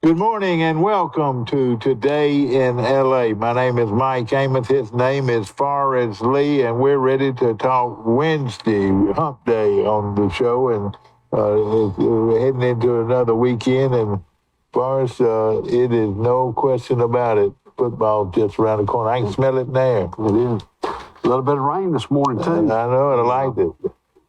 Good morning and welcome to Today in LA. My name is Mike Amos. His name is Forrest Lee, and we're ready to talk Wednesday, hump day on the show. And we're heading into another weekend. And Forrest, it is no question about it. Football just around the corner. I can smell it now. It is. A little bit of rain this morning, too. I know it. I liked it.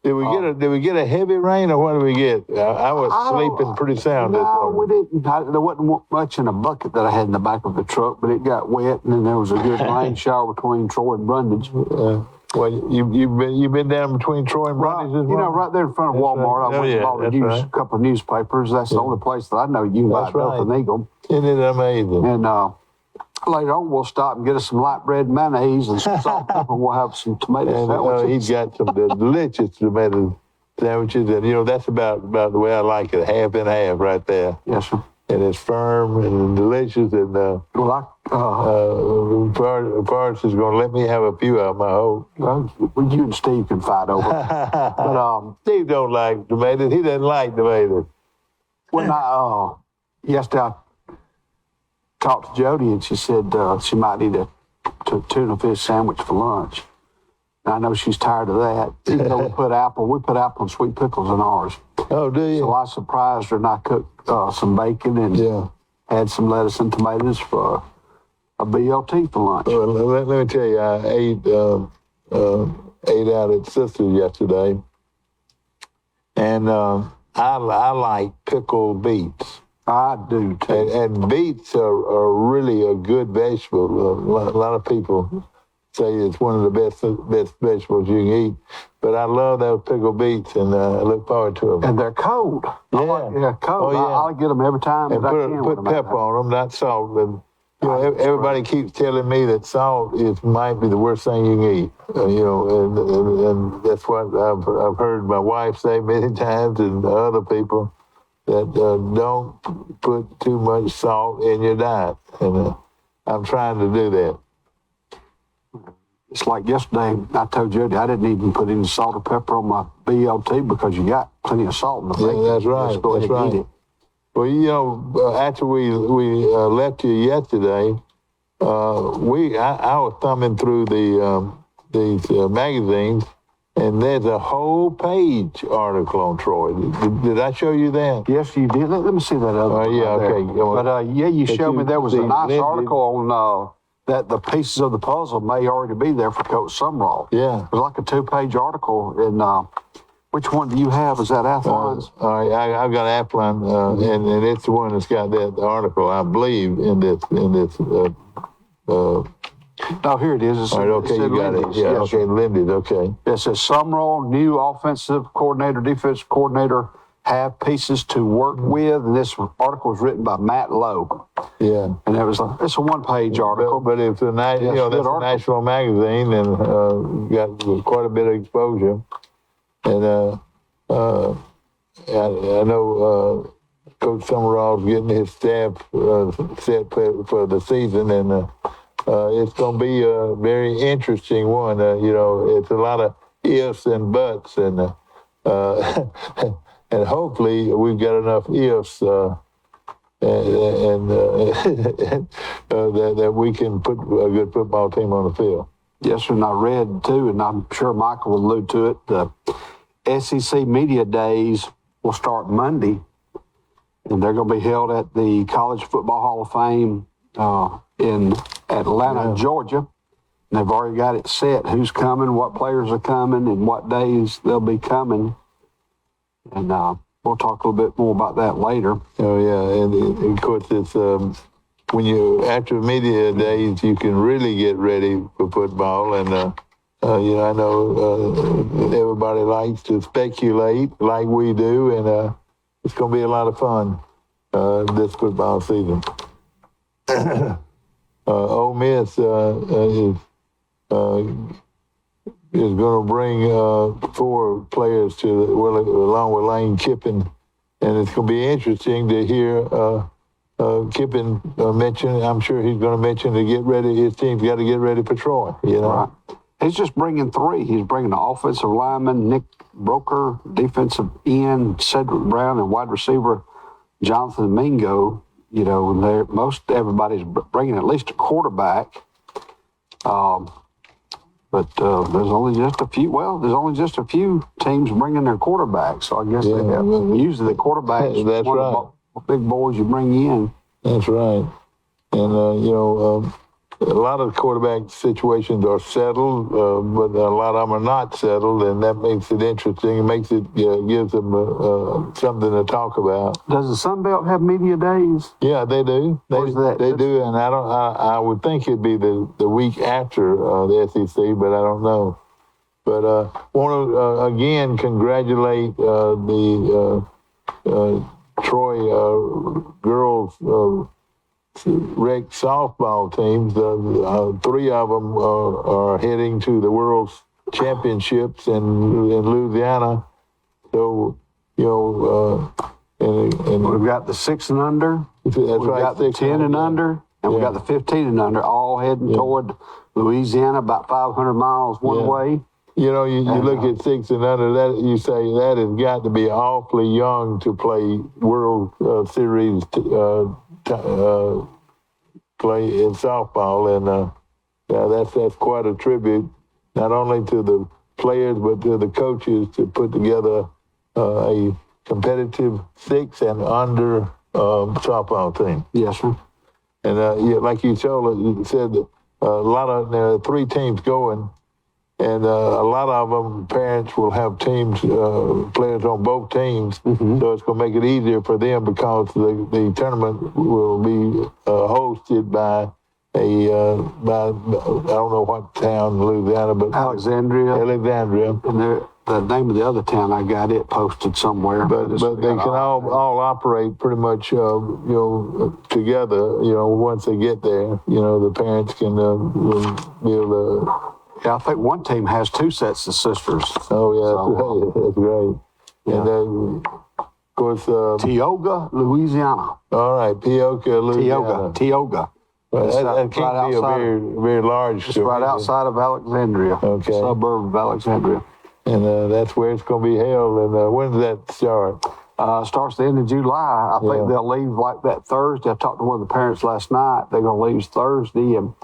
Did we get a heavy rain, or what did we get? I was sleeping pretty sound this morning. We didn't. There wasn't much in a bucket that I had in the back of the truck, but it got wet, and then there was a good rain shower between Troy and Brundage. Well, you've been down between Troy and Brundage this morning? Right there in front of Walmart. I went and bought a couple of newspapers. That's the only place that I know you can buy Delta and Eagle. Isn't it amazing? And later on, we'll stop and get us some light bread mayonnaise and some salt and pepper, and we'll have some tomato sandwiches. He's got some delicious tomato sandwiches, and that's about the way I like it, half and half right there. Yes, sir. And it's firm and delicious, and Forrest is going to let me have a few of them, I hope. Well, you and Steve can fight over it. But Steve don't like tomatoes. He doesn't like tomatoes. When yesterday I talked to Jody, and she said she might need a tuna fish sandwich for lunch. And I know she's tired of that. Even though we put apple and sweet pickles in ours. Oh, do you? So I surprised her, and I cooked some bacon and had some lettuce and tomatoes for a BLT for lunch. Well, let me tell you, I ate out at Sister's yesterday, and I like pickled beets. I do, too. And beets are really a good vegetable. A lot of people say it's one of the best vegetables you can eat. But I love those pickled beets, and I look forward to them. And they're cold. Yeah. Cold. Oh, yeah. I'll get them every time. And put pepper on them, not salt. And, everybody keeps telling me that salt might be the worst thing you can eat. And that's what I've heard my wife say many times, and other people, that don't put too much salt in your diet. And I'm trying to do that. It's like yesterday, I told Jody I didn't even put any salt or pepper on my BLT because you got plenty of salt in the bacon. Yeah, that's right. Just go ahead and eat it. Well, after we left you yesterday, I was thumbing through these magazines, and there's a whole page article on Troy. Did I show you that? Yes, you did. Let me see that other one. Yeah, okay. But you showed me there was a nice article on that the pieces of the puzzle may already be there for Coach Sumrall. Yeah. It was like a 2-page article. And which one do you have? Is that Athlon's? All right, I've got Athlon, and it's the one that's got that article, I believe, in this. No, here it is. All right, okay, you got it. Yeah, okay, Lindy's, okay. It says Sumrall, new offensive coordinator, defensive coordinator, have pieces to work with. And this article was written by Matt Lowe. Yeah. And it's a 1-page article. But it's a that's a national magazine, and got quite a bit of exposure. And I know Coach Sumrall's getting his staff set for the season, and it's going to be a very interesting one. It's a lot of ifs and buts, and and hopefully we've got enough ifs that we can put a good football team on the field. Yes, and I read too, and I'm sure Michael will allude to it. The SEC Media Days will start Monday, and they're going to be held at the College Football Hall of Fame in Atlanta, Georgia. And they've already got it set, who's coming, what players are coming, and what days they'll be coming. And we'll talk a little bit more about that later. Oh, yeah, and of course, it's after media days, you can really get ready for football. And, I know everybody likes to speculate like we do, and it's going to be a lot of fun this football season. Ole Miss is going to bring 4 players along with Lane Kiffin, and it's going to be interesting to hear Kiffin mention. I'm sure he's going to mention to get ready. His team's got to get ready for Troy. Right. He's just bringing 3. He's bringing the offensive lineman Nick Broker, defensive end Cedric Brown, and wide receiver Jonathan Mingo. You know, and most everybody's bringing at least a quarterback. But there's only just a few. Well, there's only just a few teams bringing their quarterbacks. So I guess they have, usually the quarterbacks. That's one right. of the big boys you bring in. That's right. And, a lot of quarterback situations are settled, but a lot of them are not settled, and that makes it interesting. It makes it, gives them something to talk about. Does the Sun Belt have media days? Yeah, they do. Where's that? They do, and I would think it'd be the week after the SEC, but I don't know. But want to again congratulate the Troy girls rec softball teams. 3 of them are heading to the World Championships in Louisiana. So, and We've got the 6 and under. that's We've right, got the 10 and under, and we've got the 15 and under, all heading toward Louisiana, about 500 miles one way. You look at 6 and under, that you say that has got to be awfully young to play World Series play in softball, and that's quite a tribute, not only to the players but to the coaches to put together a competitive 6 and under softball team. Yes, sir. And like you said, a lot of there are 3 teams going. And a lot of them, parents will have teams, players on both teams, so it's going to make it easier for them because the tournament will be hosted by I don't know what town in Louisiana, but Alexandria. And the name of the other town, I got it posted somewhere. But they can all operate pretty much, together, once they get there. The parents can be able to. Yeah, I think one team has 2 sets of sisters. Oh, yeah, that's great. Yeah. And then, of course... Tioga, Louisiana. All right, Tioga, Louisiana. Tioga. That can't be a very, very large... It's right outside of Alexandria. Okay. Suburb of Alexandria. And that's where it's going to be held. And when does that start? Starts the end of July. I think they'll leave like that Thursday. I talked to one of the parents last night. They're going to leave Thursday, and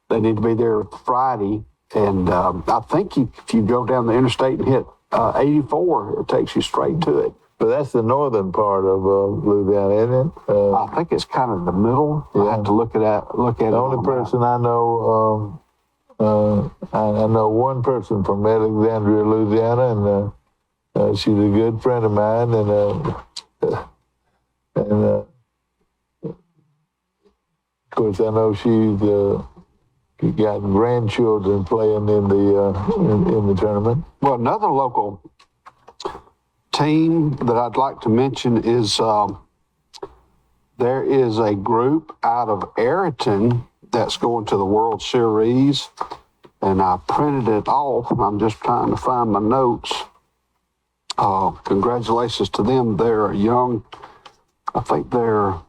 they need to be there Friday. And I think if you go down the interstate and hit 84, it takes you straight to it. But that's the northern part of Louisiana, isn't it? I think it's kind of the middle. I have to look at it. The only person I know, I know one person from Alexandria, Louisiana, and she's a good friend of mine, and of course I know she's got grandchildren playing in the tournament. Well, another local team that I'd like to mention is there is a group out of Ayrton that's going to the World Series, and I printed it off. I'm just trying to find my notes. Congratulations to them. They're young. I think they're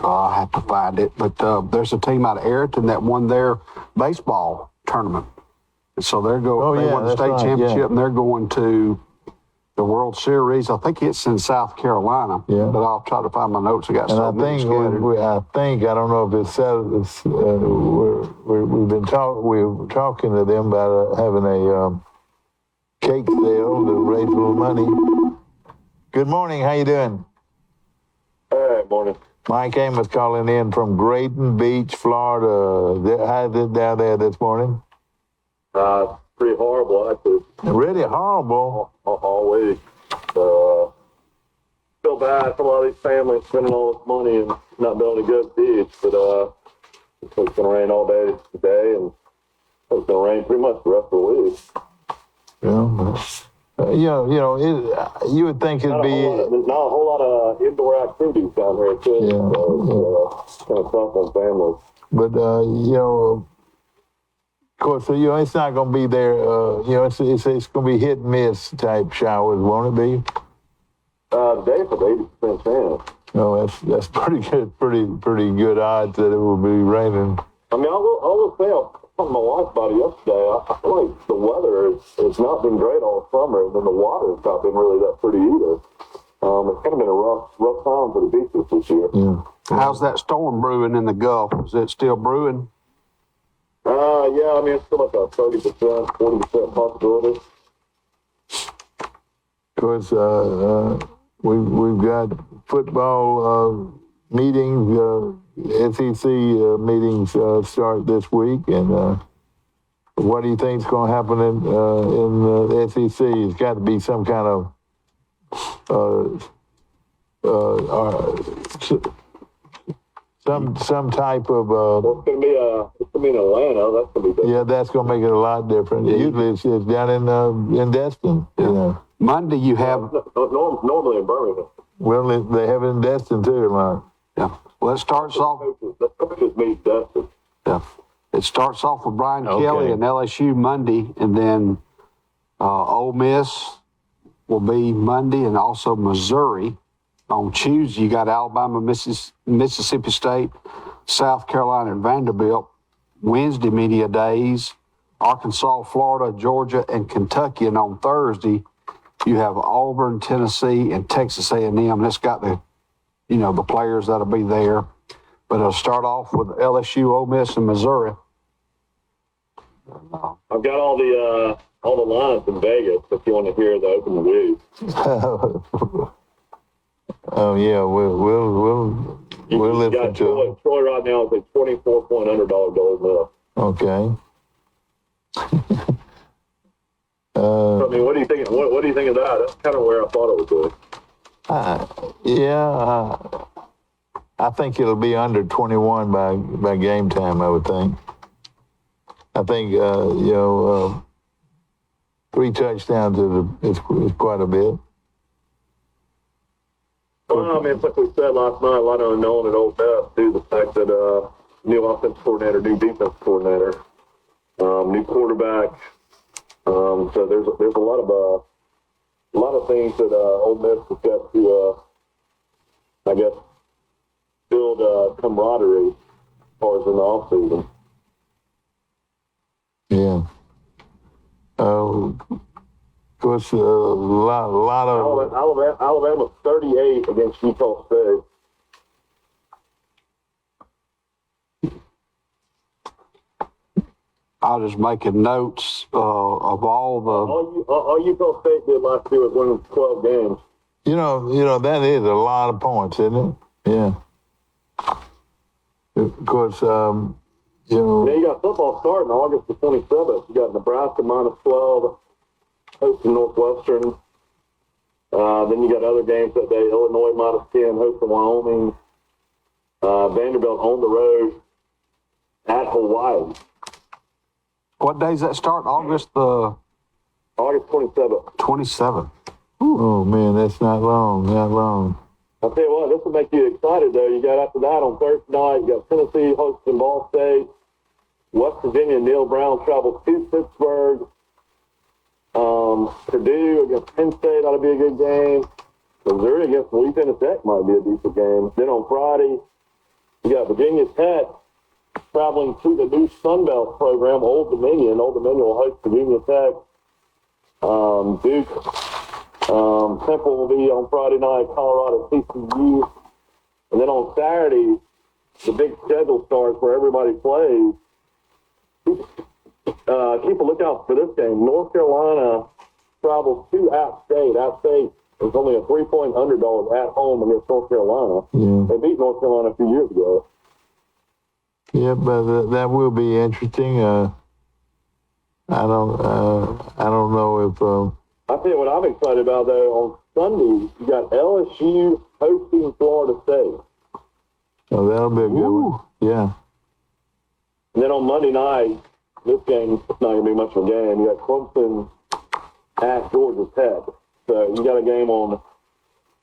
I have to find it, but there's a team out of Ayrton that won their baseball tournament. And so they're going. They won the state championship, and they're going to the World Series. I think it's in South Carolina. Yeah. But I'll try to find my notes. I got so many scattered. I don't know if it's set. We were talking to them about having a cake sale to raise a little money. Good morning. How you doing? Hey, morning. Mike Amos calling in from Grayton Beach, Florida. How's it down there this morning? Pretty horrible, actually. Really horrible. Always. Feel bad for a lot of these families spending all this money and not being able to go to the beach, but it's going to rain all day today, and it's going to rain pretty much the rest of the week. You would think it'd be... There's not a whole lot of indoor activities down here, too. So it's kind of tough on families. But, of course, it's not going to be there. It's going to be hit and miss type showers, won't it be? Today for the 80% chance. No, that's pretty good. Pretty good odds that it will be raining. I mean, I will say, I was talking to my wife about it yesterday. I feel like the weather has not been great all summer, and then the water's not been really that pretty either. It's kind of been a rough time for the beaches this year. Yeah. How's that storm brewing in the Gulf? Is it still brewing? Yeah, I mean, it's still like a 30%, 40% possibility. Of course, we've got football meetings, SEC meetings start this week, and what do you think is going to happen in the SEC? It's got to be some kind of some type of Well, it's gonna be in Atlanta. That's gonna be different. yeah, that's going to make it a lot different. Usually it's down in Destin, you know. Monday you have, Normally in Birmingham. Well, they have it in Destin too, like. yeah. Well, it starts off, The coaches meet Destin. yeah. It starts off with Brian Okay. Kelly and LSU Monday, and then Ole Miss will be Monday, and also Missouri. On Tuesday, you got Alabama, Mississippi State, South Carolina, and Vanderbilt. Wednesday, media days, Arkansas, Florida, Georgia, and Kentucky. And on Thursday, you have Auburn, Tennessee, and Texas A&M. That's got the players that'll be there. But it'll start off with LSU, Ole Miss, and Missouri. I've got all the lines in Vegas if you want to hear the open news. Oh yeah, we'll listen got to it. Troy right now is a 24-point underdog gold medal. Okay. I mean, what do you think? What do you think of that? That's kind of where I thought it would be. Yeah, I think it'll be under 21 by game time. I would think. I think 3 touchdowns is quite a bit. Well, I mean, it's like we said last night, a lot of unknown at Old Miss, due to the fact that new offense coordinator, new defense coordinator, new quarterback. So there's a lot of things that Ole Miss has got to, I guess, build camaraderie as far as in the offseason. Yeah. Of course, a lot of Alabama 38 against Utah State. I was just making notes of all the. All Utah State did last year was win 12 games. you know that is a lot of points, isn't it? Yeah. Of course, Then you got football starting August the 27th. You got Nebraska -12, hosting Northwestern. Then you got other games that day. Illinois -10, hosting Wyoming. Vanderbilt on the road at Hawaii. What days that start? August the August 27th. 27th. oh man, that's not long. I'll tell you what, this will make you excited, though. You got after that on Thursday night, you got Tennessee hosting Ball State. West Virginia, Neil Brown travels to Pittsburgh. Purdue against Penn State ought to be a good game. Missouri against Louisiana Tech might be a decent game. Then on Friday, you got Virginia Tech traveling to the new Sun Belt program, Old Dominion. Old Dominion will host Virginia Tech. Duke. Temple will be on Friday night, Colorado TCU. And then on Saturday, the big schedule starts where everybody plays. Keep a lookout for this game. North Carolina travels to App State. App State is only a 3-point underdog at home against North Carolina. Yeah. They beat North Carolina a few years ago. Yeah, but that will be interesting. I don't know if. I tell you what I'm excited about, though. On Sunday, you got LSU hosting Florida State. Oh, that'll be a good one. Yeah. And then on Monday night, this game's not going to be much of a game. You got Clemson at Georgia Tech. So you got a game on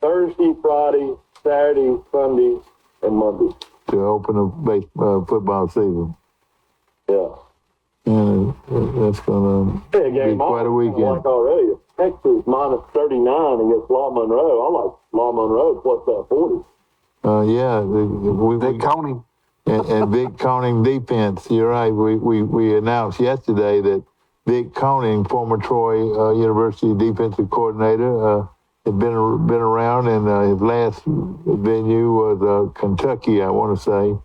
Thursday, Friday, Saturday, Sunday, and Monday. To open the football season. Yeah. And that's going to be quite a weekend. Like already, Texas -39 against Law Monroe. I like Law Monroe plus that 40. Yeah, Vic Coney. and Vic Coning defense. You're right. We announced yesterday that Vic Coning, former Troy University defensive coordinator, had been around, and his last venue was Kentucky, I want to say.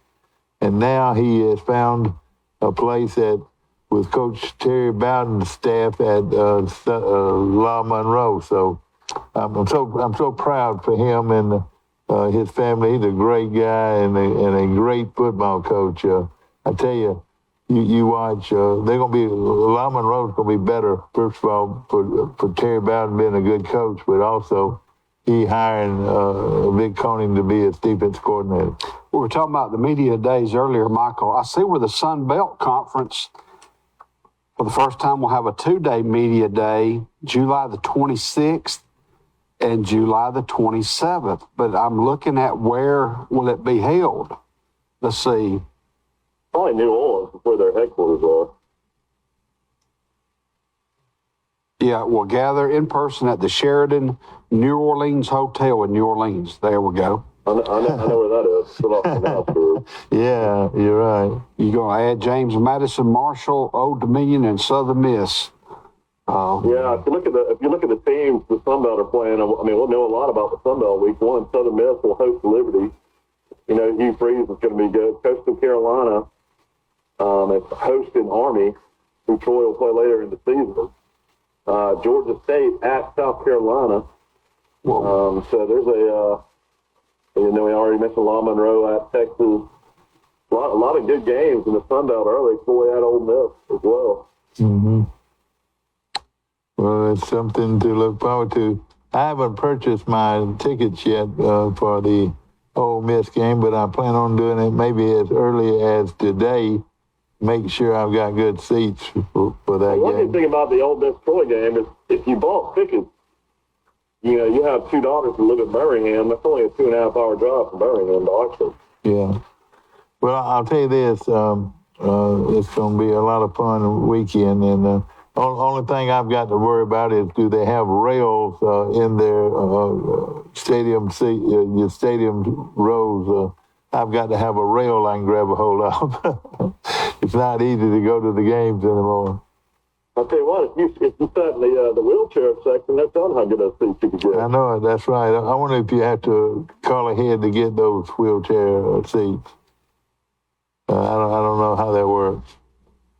And now he has found a place with Coach Terry Bowden's staff at La Monroe. So I'm so proud for him and his family. He's a great guy and a great football coach. I tell you, you watch. They're gonna be La Monroe's gonna be better. First of all, for Terry Bowden being a good coach, but also he hiring Vic Koenig to be his defense coordinator. We were talking about the media days earlier, Michael. I see where the Sun Belt Conference, for the first time, will have a 2-day media day, July the 26th and July the 27th. But I'm looking at where will it be held. Let's see. Probably New Orleans is where their headquarters are. Yeah, we'll gather in person at the Sheraton New Orleans Hotel in New Orleans. There we go. I know where that is. Still off the house group. Yeah, you're right. You're going to add James Madison, Marshall, Old Dominion, and Southern Miss. Yeah, if you look at the teams the Sun Belt are playing, I mean, we'll know a lot about the Sun Belt week one. Southern Miss will host Liberty. You know, Hugh Freeze is going to be good. Coastal Carolina is hosting Army, who Troy will play later in the season. Georgia State at South Carolina. So there's we already mentioned La Monroe at Texas. A lot of good games in the Sun Belt early. Troy at Ole Miss as well. Mm-hmm. Well, it's something to look forward to. I haven't purchased my tickets yet for the Ole Miss game, but I plan on doing it maybe as early as today. Make sure I've got good seats for that One game. good thing about the Ole Miss Troy game is if you bought tickets, you have two daughters who live in Birmingham. That's only a 2.5-hour drive from Birmingham to Oxford. Yeah. Well, I'll tell you this. It's going to be a lot of fun weekend, and the only thing I've got to worry about is do they have rails in their stadium seat, your stadium rows. I've got to have a rail I can grab a hold of. It's not easy to go to the games anymore. I'll tell you what, if you sat in the wheelchair section, that's on how good a seat you could get. I know it. That's right. I wonder if you have to call ahead to get those wheelchair seats. I don't know how that works,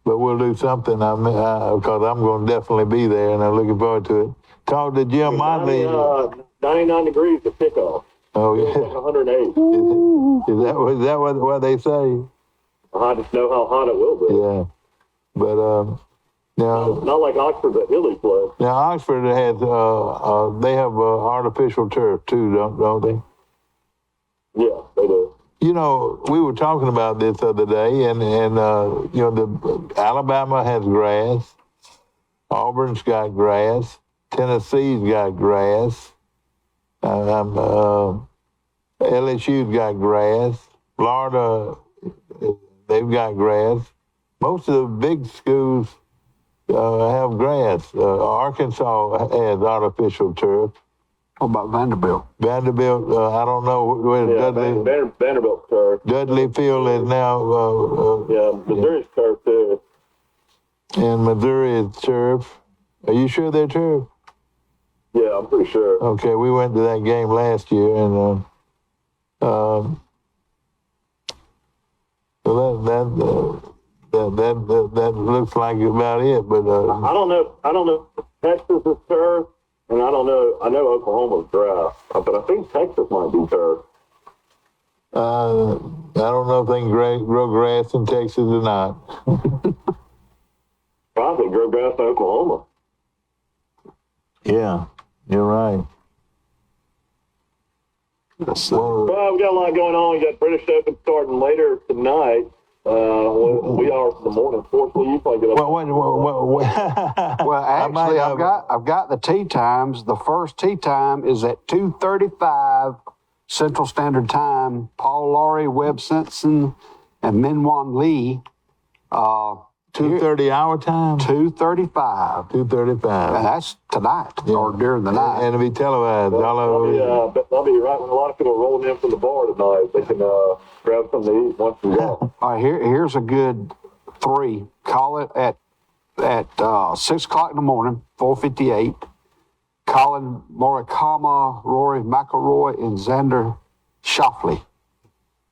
but we'll do something. Because I'm going to definitely be there, and I'm looking forward to it. Talk to Jim Motley. 99 degrees to kickoff. Oh yeah. It's like 108. Is that what they say? I just know how hot it will be. Yeah, but now Not like Oxford that Hilly plays. now Oxford has they have artificial turf too, don't they? Yeah, they do. You know, we were talking about this the other day, and the Alabama has grass, Auburn's got grass, Tennessee's got grass, LSU's got grass, Florida, they've got grass. Most of the big schools have grass. Arkansas has artificial turf. What about Vanderbilt? Vanderbilt, I don't know where Yeah, Dudley. Vanderbilt's turf. Dudley Field is now. Yeah, Missouri's turf too. And Missouri is turf. Are you sure they're turf? Yeah, I'm pretty sure. Okay, we went to that game last year, and that looks like about it. But I don't know. Texas is turf, and I don't know. I know Oklahoma's grass, but I think Texas might be turf. I don't know if they can grow grass in Texas or not. I think grow grass in Oklahoma. Yeah, you're right. Well, Well, we got a lot going on. We got British Open starting later tonight. We are from the morning. Fortunately, you probably get up. Well, actually, I've got the tee times. The first tee time is at 2:35 Central Standard Time. Paul Laurie, Webb Simpson, and Minwon Lee. 2:30 our time. 2:35. 2:35. And that's tonight or during the night. And it'll be televised. I'll be right when a lot of people are rolling in from the bar tonight. They can grab something to eat once we go. All right, here's a good 3. Call it at 6 o'clock in the morning, 4:58. Colin Morikawa, Rory McIlroy, and Xander Schauffele.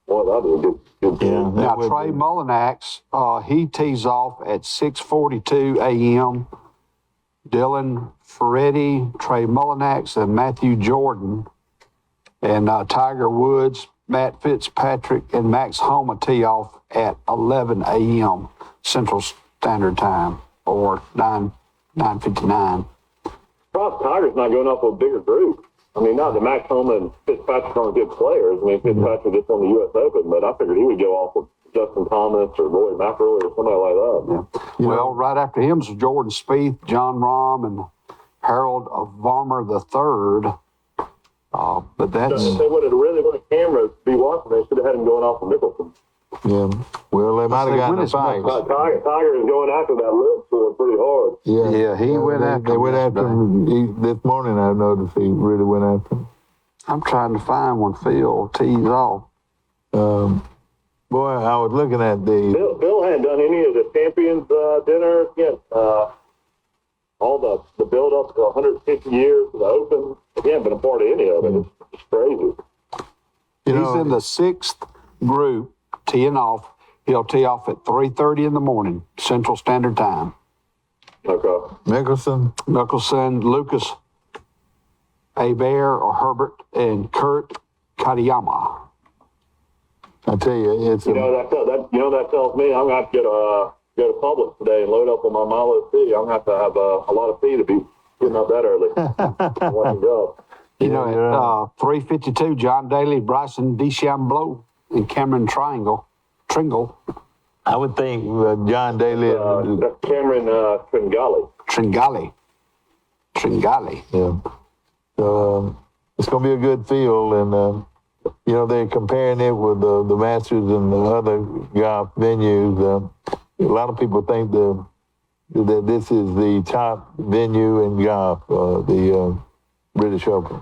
Boy, that'd be a good Yeah, team. that Now, would Trey be- Mullinax, he tees off at 6:42 a.m. Dylan Ferretti, Trey Mullinax, and Matthew Jordan, and Tiger Woods, Matt Fitzpatrick, and Max Homa tee off at 11 a.m. Central Standard Time, or 9:59. Probably Tiger's not going up with a bigger group. I mean, not that Max Homa and Fitzpatrick aren't good players. I mean, Fitzpatrick just won the U.S. Open, but I figured he would go off with Justin Thomas or Rory McIlroy or somebody like that. Yeah. Well, right after him is Jordan Spieth, John Rahm, and Harold Varner III. But that's If they would have really wanted cameras to be watching, they should have had him going off with Mickelson. Yeah. Well, they might have Say, gotten when a is fight. Tiger is going after that lip score pretty hard. Yeah, he went they, after They him went after him this morning. I noticed he really went after him. I'm trying to find when Phil tees off. Boy, I was looking at the. Bill hadn't done any of the champions dinners yet. All the build up to 150 years of the Open. He hadn't been a part of any of it. It's crazy. You He's know, in the sixth group teeing off. He'll tee off at 3:30 in the morning, Central Standard Time. Okay. Mickelson. Mickelson, Lucas Hebert or Herbert, and Kurt Katayama. I tell you, it's You know that tells me I'm gonna have to go to Publix today and load up on my Milo P. I'm gonna have to have a lot of pee to be getting up that early. Watching golf. You know, at 3:52, John Daly, Bryson DeChambeau, and Cameron Tringle. I would think John Daly. That's Cameron Tringali. Tringale. Yeah. So it's going to be a good field, and you know they're comparing it with the Masters and the other golf venues. A lot of people think that this is the top venue in golf, the British Open.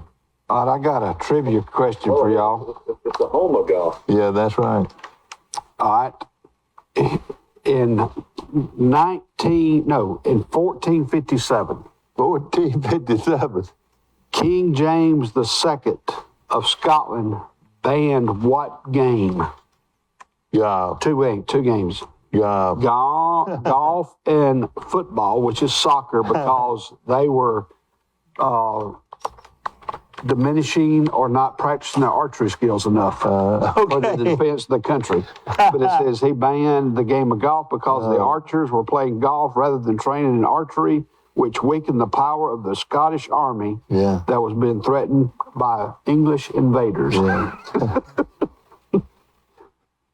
All right, I got a trivia question for y'all. It's the home of golf. Yeah, that's right. All right. In 1457, 1457. King James II of Scotland banned what game? Golf. Two games. Golf. Golf and football, which is soccer, because they were diminishing or not practicing their archery skills enough for the defense of the country. But it says he banned the game of golf because the archers were playing golf rather than training in archery, which weakened the power of the Scottish army Yeah. that was being threatened by English invaders.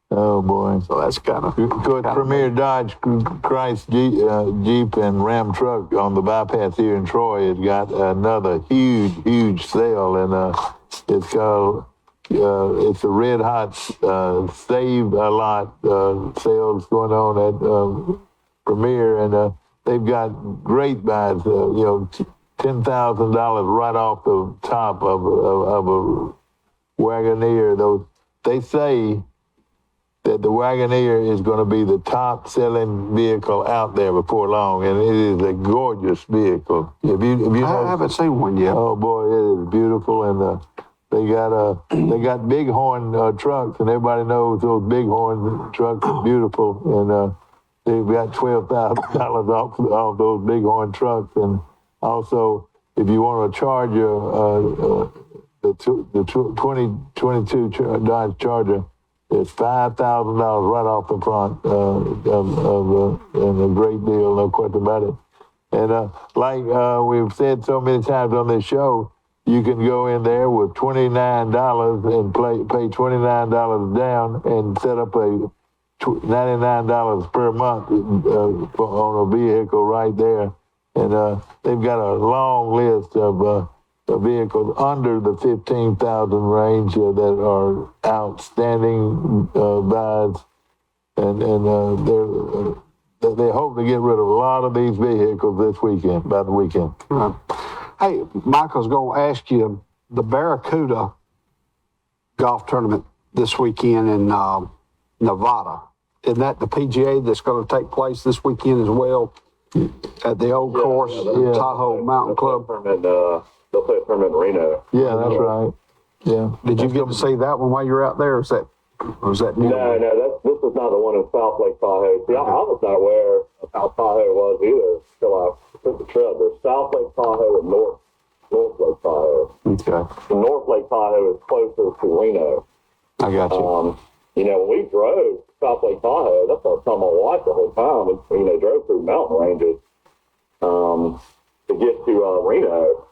Oh boy. So that's kind of Premier Dodge Christ Jeep and Ram truck on the bypass here in Troy has got another huge sale, and it's called it's a red hot save a lot sales going on at Premier, and they've got great buys. $10,000 right off the top of a Wagoneer. Those they say that the Wagoneer is going to be the top selling vehicle out there before long, and it is a gorgeous vehicle. If you I haven't seen one yet. oh boy, it is beautiful, and they got Bighorn trucks, and everybody knows those Bighorn trucks are beautiful, and they've got $12,000 off those Bighorn trucks, and also if you want a Charger, the 2022 Dodge Charger. It's $5,000 right off the front and a great deal, no question about it. And like we've said so many times on this show, you can go in there with $29 and pay $29 down and set up a $99 per month on a vehicle right there. And they've got a long list of vehicles under the 15,000 range that are outstanding buys, and they hope to get rid of a lot of these vehicles this weekend, by the weekend. Hey, Michael's going to ask you the Barracuda golf tournament this weekend in Nevada. Isn't that the PGA that's going to take place this weekend as well? at the old course, Tahoe Mountain Club. They'll play a tournament in Reno. Yeah, that's right. Yeah. Did you get to see that one while you were out there, or was that new? No, this is not the one in South Lake Tahoe. See, I was not aware of how Tahoe was either until I took the trip. There's South Lake Tahoe and North Lake Tahoe. Okay, The North Lake Tahoe is closer to Reno. I got you. When we drove South Lake Tahoe, that's what I was telling my wife the whole time. We, drove through mountain ranges to get to Reno.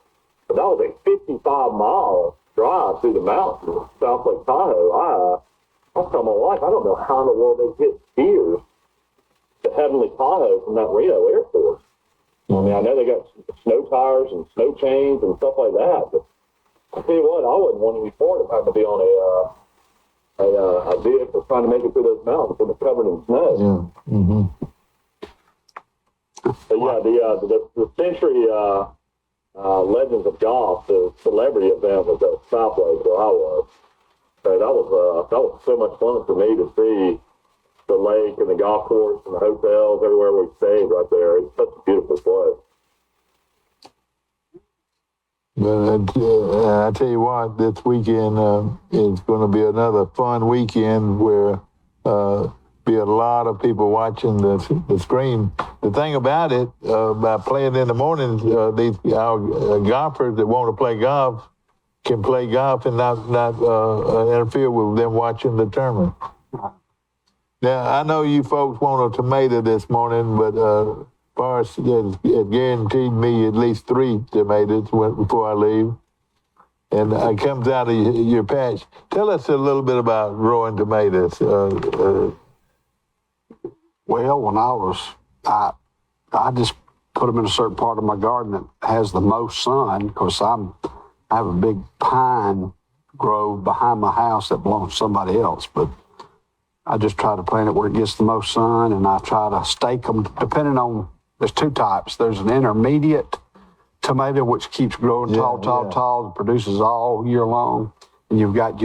But that was a 55-mile drive through the mountains, South Lake Tahoe. I was telling my wife, I don't know how in the world they get skiers to Heavenly Tahoe from that Reno airport. I mean, I know they got snow tires and snow chains and stuff like that, but I tell you what, I wouldn't want any part of having to be on a vehicle trying to make it through those mountains when it's covered in snow. Yeah. Mm-hmm. But yeah, the Century Legends of Golf, the celebrity event was at South Lake where I was. So that was so much fun for me to see the lake and the golf course and the hotels everywhere we stayed right there. It's such a beautiful place. But I tell you what, this weekend is going to be another fun weekend where be a lot of people watching the screen. The thing about it, by playing in the mornings, our golfers that want to play golf can play golf and not interfere with them watching the tournament. Now, I know you folks want a tomato this morning, but Forrest has guaranteed me at least 3 tomatoes before I leave. And it comes out of your patch. Tell us a little bit about growing tomatoes. Well, when I just put them in a certain part of my garden that has the most sun, because I have a big pine grove behind my house that belongs to somebody else, but I just try to plant it where it gets the most sun, and I try to stake them depending on, there's 2 types. There's an intermediate tomato, which keeps growing tall, and produces all year long. And you've got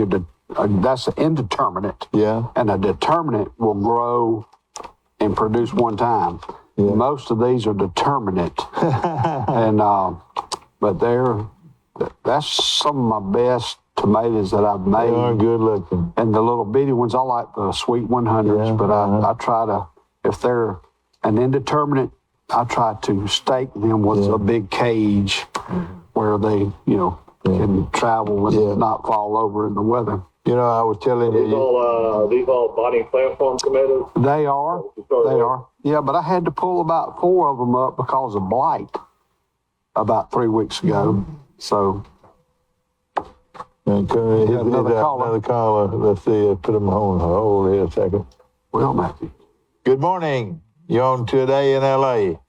that's an indeterminate. Yeah. And a determinate will grow and produce one time. Yeah. Most of these are determinate. And, but that's some of my best tomatoes that I've made. They are good looking. And the little bitty ones, I like the sweet 100s, but I try to, if they're an indeterminate, I try to stake them with a big cage where they, can travel and not fall over in the weather. I was telling you. These all body platform tomatoes? They are. They are. Yeah, but I had to pull about 4 of them up because of blight about 3 weeks ago. So. Another caller. Let's see. Put him on hold here a second. Well, Matthew. Good morning. You're on Today in L.A.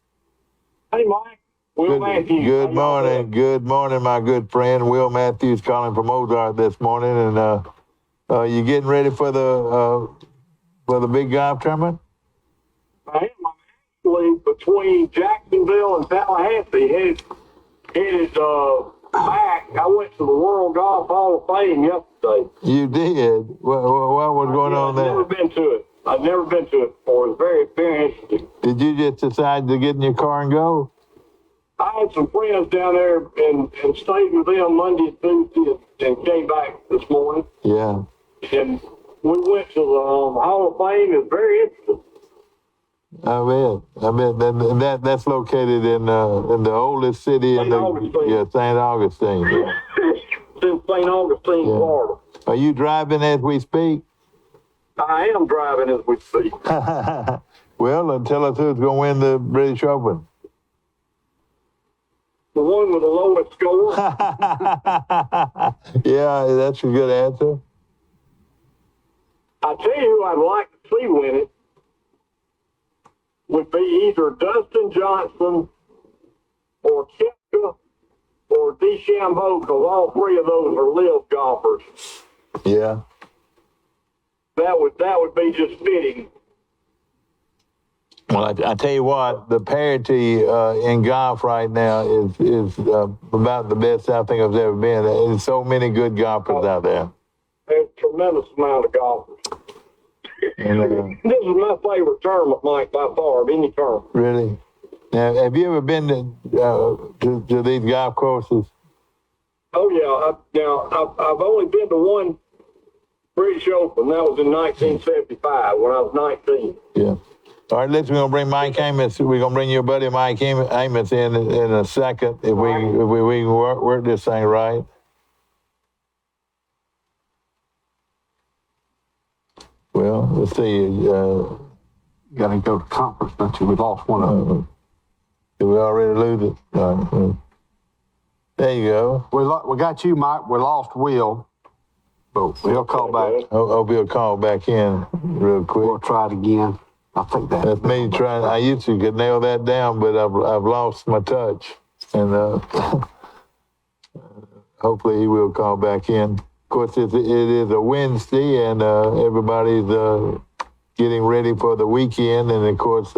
Hey, Mike. Will Matthews. Good morning. Good morning, my good friend. Will Matthews calling from Ozark this morning. And you getting ready for the big golf tournament? I am. I'm actually between Jacksonville and Tallahassee. Headed back. I went to the World Golf Hall of Fame yesterday. You did? What was going on there? I've never been to it. I've never been to it before. It's very, very interesting. Did you just decide to get in your car and go? I had some friends down there and stayed with them Monday and Tuesday and came back this morning. Yeah. And we went to the Hall of Fame. It's very interesting. I bet that's located in the oldest city in St. Augustine. Yeah. It's in St. Augustine, Florida. Are you driving as we speak? I am driving as we speak. Well, tell us who's going to win the British Open. The one with the lowest score. Yeah, that's a good answer. I tell you who I'd like to see win it would be either Dustin Johnson or Koepka or DeChambeau, because all 3 of those are live golfers. Yeah. That would be just fitting. Well, I tell you what, the parity in golf right now is about the best I think I've ever been. There's so many good golfers out there. There's a tremendous amount of golfers. And, this is my favorite tournament, Mike, by far, of any tournament. Really? Now, have you ever been to these golf courses? Oh yeah. I've only been to one British Open. That was in 1975 when I was 19. Yeah. All right, we're gonna bring Mike Amos. We're gonna bring your buddy Mike Amos in a second if we can work this thing right. Well, let's see. Got to go to conference, don't you? We lost one of them. Did we already lose it? There you go. We got you, Mike. We lost Will, but he'll call back. Hope he'll call back in real quick. We'll try it again. I think That's me trying. I used to could nail that down, but I've lost my touch, and hopefully he will call back in. Of course, it is a Wednesday, and everybody's getting ready for the weekend, and of course,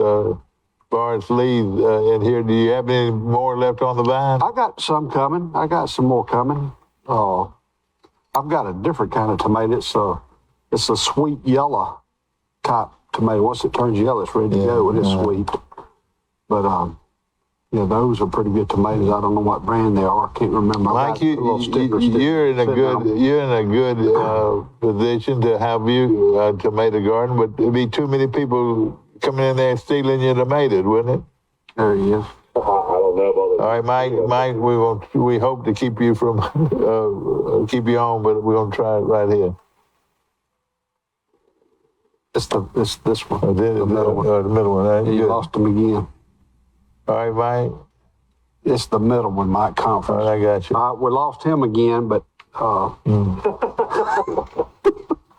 Forrest Lee's in here. Do you have any more left on the vine? I got some coming. I got some more coming. I've got a different kind of tomato. It's a sweet yellow type tomato. Once it turns yellow, it's ready to go, and it's sweet. But yeah, those are pretty good tomatoes. I don't know what brand they are. I can't remember. Mike, you're in a good position to have you a tomato garden, but there'd be too many people coming in there and stealing your tomatoes, wouldn't it? There he is. I don't know about All right, Mike, we hope to keep you from keep you on, but we're gonna try it right here. It's this one. The middle one. The middle one. Right? You lost him again. All right, Mike. It's the middle one, Mike All Conference. right, I got you. We lost him again, but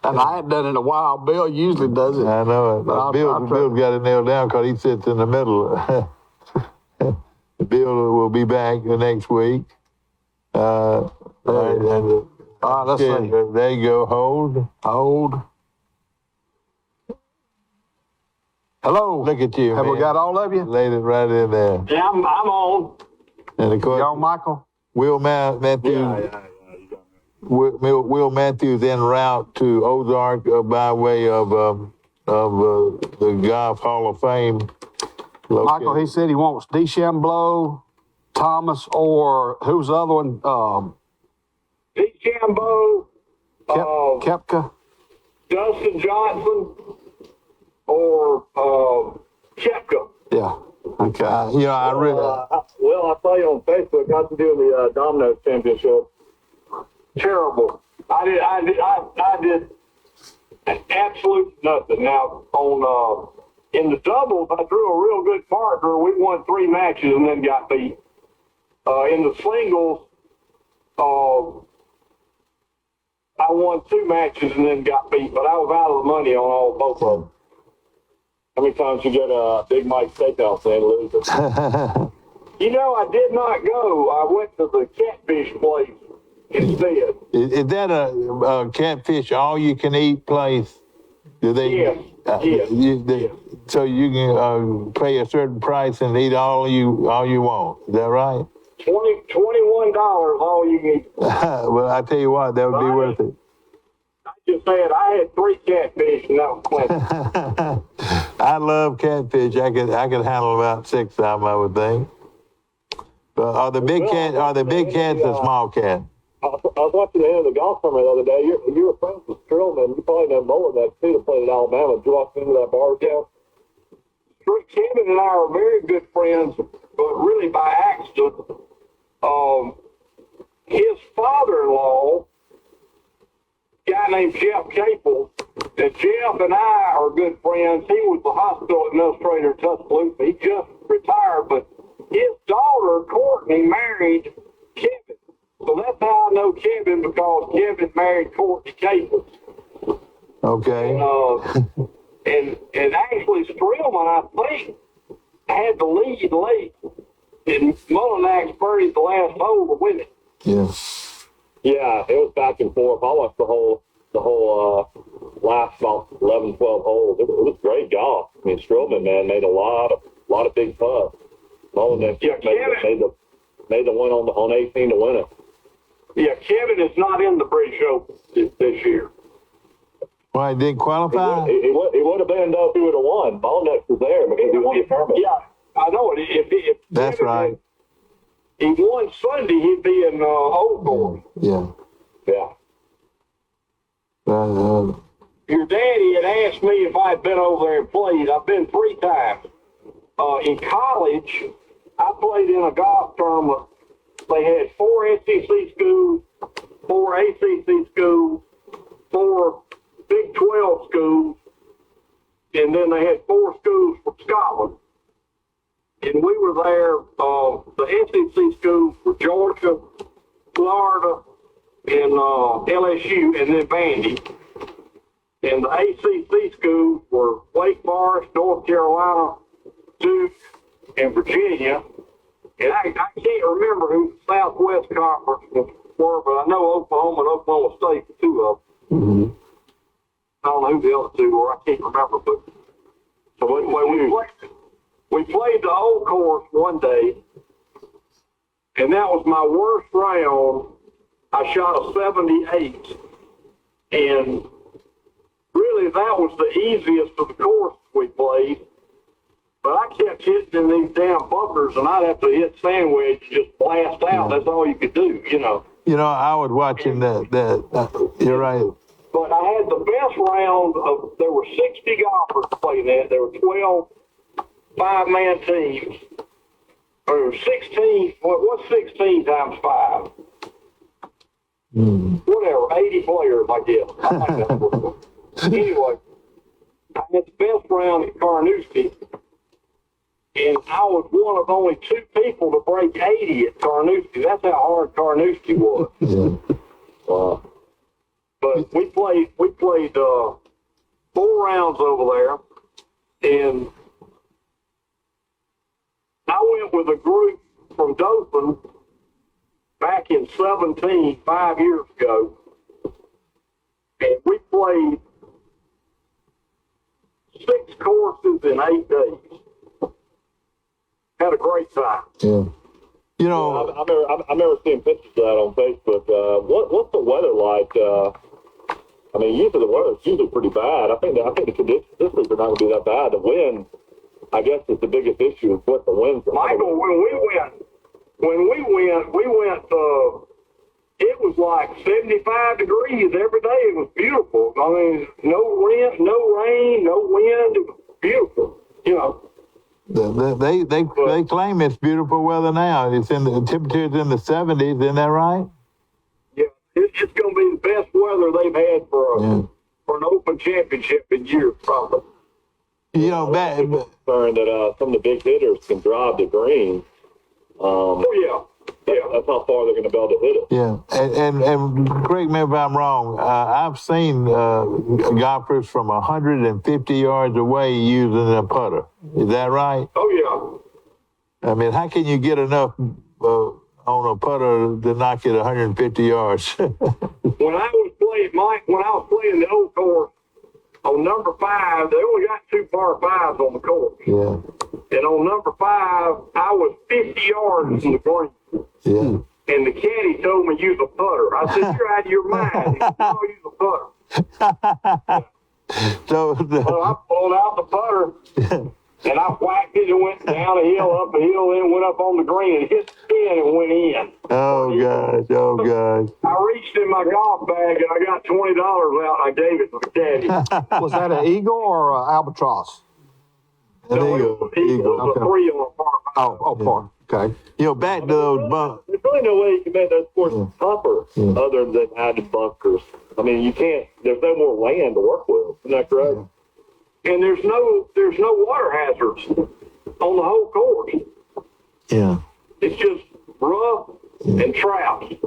and I hadn't done it in a while. Bill usually does it. I know it. I'll Bill's got it nailed down because he sits in the middle. Bill will be back the next week. All right, let's see. There you go. Hold. Hello. Look at you. Have man. we got all of you? Laid it right in there. Yeah, I'm on. And of course, You on, Michael? Will Matthews. Will Matthews en route to Ozark by way of the Golf Hall of Fame. Michael, he said he wants DeChambeau, Thomas, or who's the other one? DeChambeau, Koepka. Dustin Johnson, or Koepka. Yeah. Okay. I really. well, I saw you on Facebook. How'd you do in the Domino's Championship? Terrible. I did absolute nothing. Now on in the doubles, I drew a real good partner. We won 3 matches and then got beat. In the singles, I won 2 matches and then got beat, but I was out of the money on both of them. How many times you get a Big Mike Steakhouse and lose it? You know, I did not go. I went to the catfish place instead. Is that a catfish all-you-can-eat place? Do they? Yes. Yes. So you can pay a certain price and eat all you want. Is that right? $21 all you can eat. Well, I tell you what, that would be worth it. I just said I had 3 catfish and that was plenty. I love catfish. I could handle about 6 of them, I would think. But are the big cats or small cats? I was watching the end of the golf tournament the other day. You were friends with Strillman. You probably know more than that too. That played at Alabama. Did you walk into that bar down? Kevin and I are very good friends, but really by accident. His father-in-law, a guy named Jeff Capel, and Jeff and I are good friends. He was the hospital administrator in Tuscaloosa. He just retired, but his daughter, Courtney, married Kevin. So that's how I know Kevin, because Kevin married Courtney Capel. Okay. And actually, Strillman, I think, had the lead late, and Mullinax birdied the last hole to win it. Yeah. Yeah, it was back and forth. I watched the whole last about 11, 12 holes. It was great golf. I mean, Strillman, man, made a lot of big putts. Mullinax made the win on 18 to win it. Yeah, Kevin is not in the British Open this year. Why, he didn't qualify? He would have been though if he would have won. Mullinax was there because he won the tournament. Yeah, I I know it. If That's right. He won Sunday, he'd be in Old Course. Yeah. Yeah. Your daddy had asked me if I'd been over there and played. I've been 3 times. In college, I played in a golf tournament. They had 4 SEC schools, 4 ACC schools, 4 Big 12 schools, and then they had 4 schools from Scotland. And we were there, the SEC schools were Georgia, Florida, and LSU, and then Vandy. And the ACC schools were Wake Forest, North Carolina, Duke, and Virginia. And I can't remember who the Southwest Conference were, but I know Oklahoma and Oklahoma State were 2 of them. Mm-hmm. I don't know who the other 2 were. I can't remember. But so anyway, we played the Old Course one day, and that was my worst round. I shot a 78, and really that was the easiest of the courses we played. But I kept hitting in these damn bunkers, and I'd have to hit sand wedge and just blast out. That's all you could do, you know. You know, I was watching you're right. But I had the best round of, there were 60 golfers playing that. There were 12 5-man teams. Or there were 16, what's 16 times 5? Whatever, 80 players, I guess. I think that's what it was. Anyway, I had the best round at Carnoustie, and I was one of only 2 people to break 80 at Carnoustie. That's how hard Carnoustie was. Yeah. But we played 4 rounds over there, and I went with a group from Dothan back in 17, 5 years ago, and we played 6 courses in 8 days. Had a great time. Yeah. You know, I remember seeing pictures of that on Facebook. What's the weather like? I mean, usually the weather's usually pretty bad. I think the conditions this week are not going to be that bad. The wind, I guess, is the biggest issue. Is what the winds are. Michael, when we went. It was like 75 degrees every day. It was beautiful. I mean, no rain, no wind. It was beautiful. You know. they claim it's beautiful weather now. It's in the temperature's in the 70s. Isn't that right? Yeah, it's going to be the best weather they've had for an Open Championship in years, probably. You know, concerned that some of the big hitters can drive the green. Oh yeah. That's how far they're going to be able to hit it. Yeah, and correct me if I'm wrong. I've seen golfers from 150 yards away using a putter. Is that right? Oh yeah. I mean, how can you get enough on a putter to knock it 150 yards? When I was playing the Old Course on number 5, they only got 2 par 5s on the course. Yeah. And on number 5, I was 50 yards from the green. Yeah. And the caddy told me use a putter. I said, "You're out of your mind. He said, "No, use a putter." So I pulled out the putter and I whacked it and went down a hill, up a hill, then went up on the green and hit the pin and went in. Oh gosh. I reached in my golf bag and I got $20 out and I gave it to the caddy. Was that an eagle or an albatross? An No, eagle. it was a 3 on a par 5. Oh, par. Okay. You know, back to those bumps. There's really no way you can make those courses tougher other than added bunkers. I mean, you can't. There's no more land to work with. Isn't that correct? And there's no water hazards on the whole course. Yeah. It's just rough and traps. And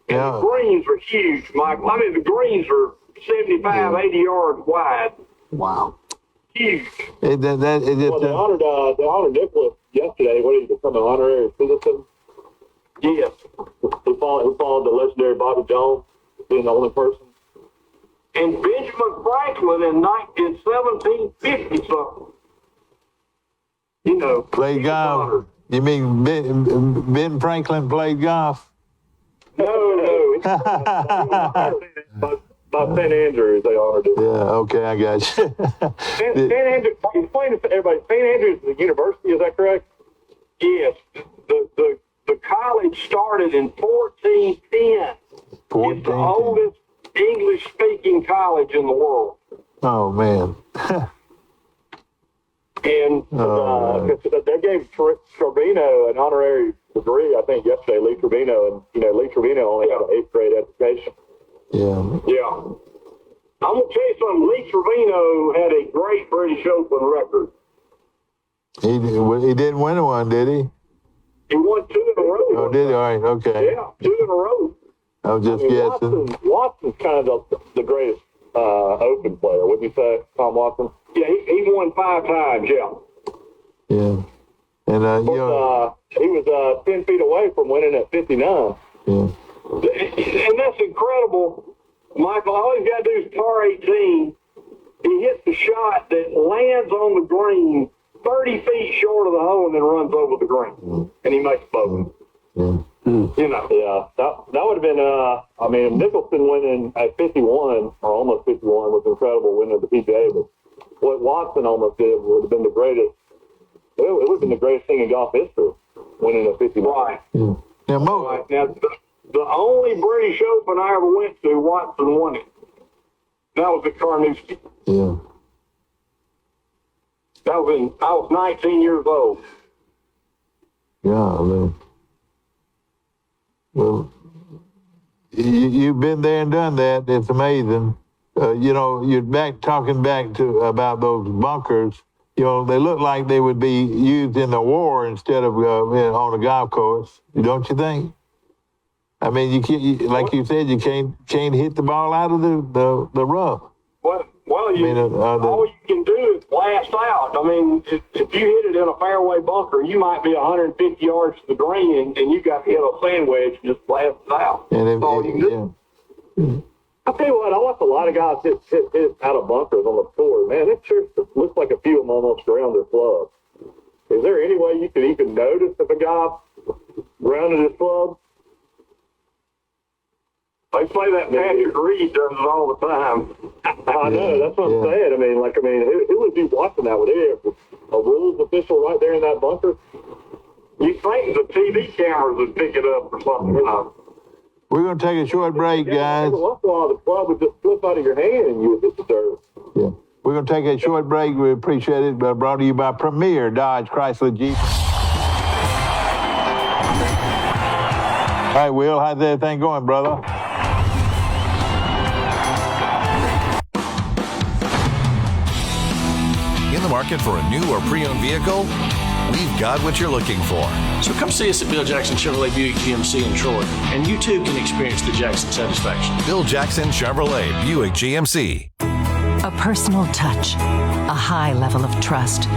Yeah. the greens are huge, Michael. I mean, the greens are 75, 80 yards wide. Wow. Huge. It Well, they honored Nicholas yesterday. What did he become, an honorary citizen? Yes. He followed the legendary Bobby Jones, being the only person. And Benjamin Franklin in 1750 something. You know. played golf. honored. You mean Ben Franklin played golf? No. By St. Andrews, they honored him. Yeah. Okay, I got you. St. Andrews, explain to everybody, St. Andrews is a university, is that correct? Yes, the college started in 1410. It's the 14. oldest English-speaking college in the world. Oh man. And they gave Trevino an honorary degree, I think, yesterday, Lee Trevino. And, you know, Lee Trevino only had an 8th grade education. Yeah. Yeah. I'm going to tell you something. Lee Trevino had a great British Open record. He didn't win one, did he? He won 2 in a row. Oh, did he? All right. Okay. Yeah, 2 in a row. I was just guessing. Watson's kind of the greatest Open player, wouldn't you say, Tom Watson? Yeah, he won 5 times, yeah. Yeah. And, you know. He was 10 feet away from winning at 59. Yeah. And that's incredible. Michael, all he's got to do is par 18. He hits the shot that lands on the green 30 feet short of the hole and then runs over the green. And he makes bogey. Yeah. You know. Yeah, that would have been, I mean, Nicholson winning at 51, or almost 51, was incredible winning the PGA. But what Watson almost did would have been the greatest. It would have been the greatest thing in golf history, winning at 51. Right. Yeah. Now, Right. Now, the only British Open I ever went to, Watson won it. That was at Carnoustie. Yeah. I was 19 years old. Yeah. Well, you've been there and done that. It's amazing. You know, you're talking back to about those bunkers. You know, they look like they would be used in the war instead of on a golf course. Don't you think? I mean, you can't, like you said, you can't hit the ball out of the rough. Well, I mean, all you can do is blast out. I mean, if you hit it in a fairway bunker, you might be 150 yards to the green, and you got to hit a sand wedge and just blast it out. And That's all you can do. I'll tell you what, I watched a lot of guys hit out of bunkers on the tour. Man, it sure looks like a few of them almost ground their club. Is there any way you could even notice if a guy grounded his club? They say that Patrick Reed does it all the time. I know, that's what I'm saying. I mean, who would be watching that? Would they have a rules official right there in that bunker? You think the TV cameras would pick it up or something, you know? We're going to take a short break, guys. Every once in a while, the club would just slip out of your hand and you would hit the dirt. Yeah. We're going to take a short break. We appreciate it. Brought to you by Premier Dodge Chrysler Jeep. All right, Will, how's everything going, brother? In the market for a new or pre-owned vehicle? We've got what you're looking for. So come see us at Bill Jackson Chevrolet Buick GMC in Troy, and you too can experience the Jackson satisfaction. Bill Jackson Chevrolet Buick GMC. A personal touch, a high level of trust.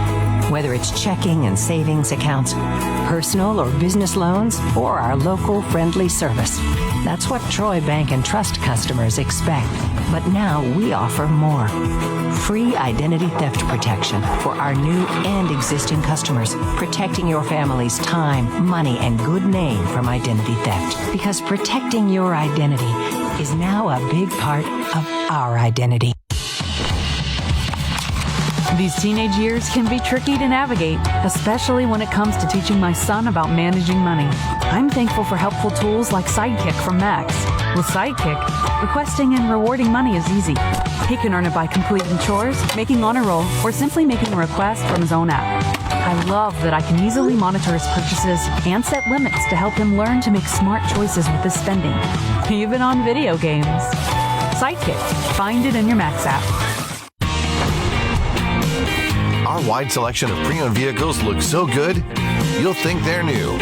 Whether it's checking and savings accounts, personal or business loans, or our local friendly service. That's what Troy Bank and Trust customers expect. But now we offer more. Free identity theft protection for our new and existing customers, protecting your family's time, money, and good name from identity theft. Because protecting your identity is now a big part of our identity. These teenage years can be tricky to navigate, especially when it comes to teaching my son about managing money. I'm thankful for helpful tools like Sidekick from Max. With Sidekick, requesting and rewarding money is easy. He can earn it by completing chores, making honor roll, or simply making a request from his own app. I love that I can easily monitor his purchases and set limits to help him learn to make smart choices with his spending, even on video games. Sidekick. Find it in your Max app. Our wide selection of pre-owned vehicles looks so good, you'll think they're new.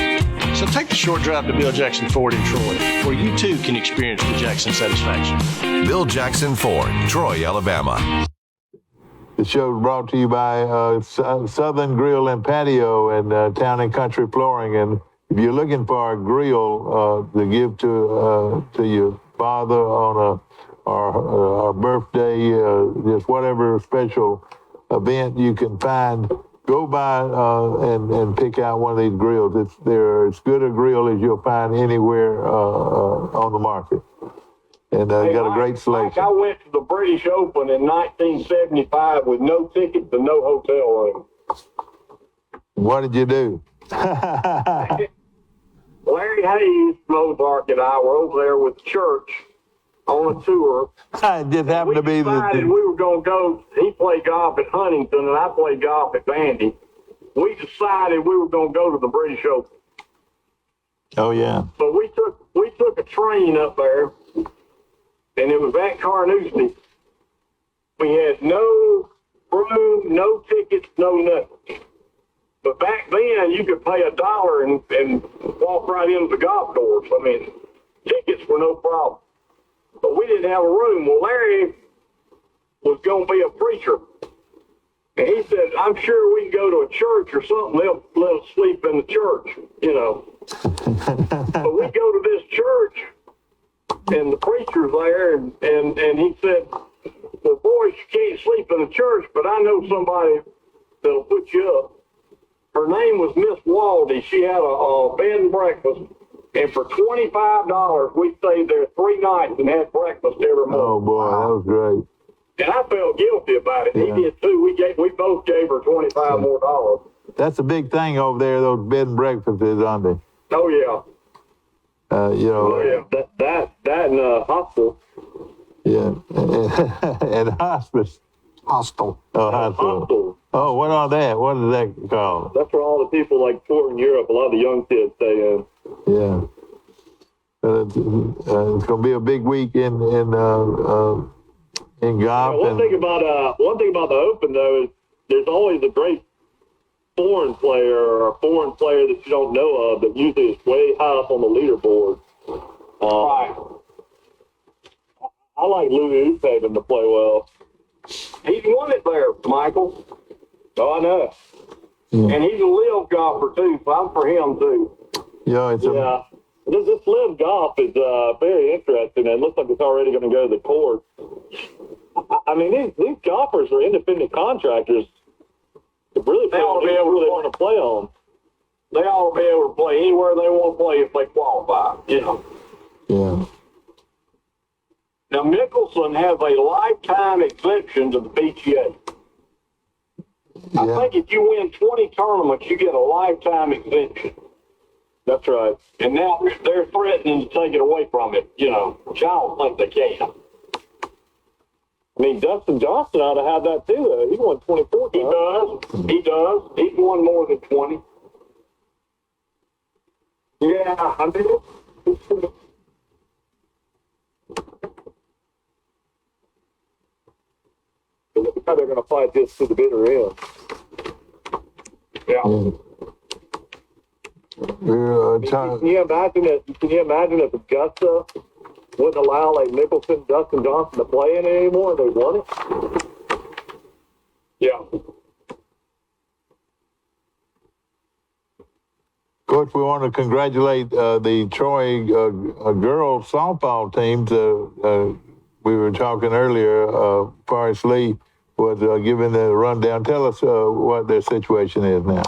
So take the short drive to Bill Jackson Ford in Troy, where you too can experience the Jackson satisfaction. Bill Jackson Ford, Troy, Alabama. The show is brought to you by Southern Grill and Patio and Town and Country Flooring. And if you're looking for a grill to give to your father on a birthday, just whatever special event you can find, go by and pick out one of these grills. They're as good a grill as you'll find anywhere on the market. And got a great selection. I went to the British Open in 1975 with no tickets and no hotel room. What did you do? Larry Hayes from Ozark and I were over there with the church on a tour. It just happened to be We decided we were going to go. He played golf at Huntington, and I played golf at Vandy. We decided we were going to go to the British Open. Oh yeah. So we took a train up there, and it was at Carnoustie. We had no room, no tickets, no nothing. But back then, you could pay $1 and walk right into the golf course. I mean, tickets were no problem. But we didn't have a room. Well, Larry was going to be a preacher. And he said, I'm sure we can go to a church or something. They'll let us sleep in the church, you know. But we go to this church, and the preacher's there, and he said, well, boys, you can't sleep in the church, but I know somebody that'll put you up. Her name was Miss Waldy. She had a bed and breakfast. And for $25, we stayed there 3 nights and had breakfast every morning. Oh boy, that was great. And I felt guilty about it. Yeah. He did too. We both gave her $25 more. That's a big thing over there. Those bed and breakfasts, aren't they? Oh yeah. You know. Oh yeah. That and hospital. Yeah. And hospice. Hostile. Oh, hospital. Hostel. Oh, what are that? What is that called? That's where all the people like tour in Europe, a lot of the young kids stay in. Yeah. It's going to be a big week in golf. One thing about the Open though is there's always a great foreign player or a foreign player that you don't know of that usually is way high up on the leaderboard. Right. I like Louis Oosthuizen to play well. He's won it there, Michael. Oh, I know. And he's a live golfer too, so I'm for him too. Yeah, it's Yeah. This live golf is very interesting, and it looks like it's already going to go to the court. I mean, these golfers are independent contractors. They really They ought to be able to want to play on. They ought to be able to play anywhere they want to play if they qualify. You know. yeah. Now Mickelson has a lifetime exemption to the PGA. I Yeah. think if you win 20 tournaments, you get a lifetime exemption. That's right. And now they're threatening to take it away from it, you know, which I don't think they can. I mean, Dustin Johnson ought to have that too, though. He won 24 He times. does. He does. He's won more than 20. Yeah, I mean, Look how they're going to fight this to the bitter end. yeah. We're, Can you imagine if Augusta wouldn't allow like Mickelson, Dustin Johnson to play in it anymore and they won it? Yeah. Coach, we want to congratulate the Troy girls softball teams. We were talking earlier, Forrest Lee was giving the rundown. Tell us what their situation is now.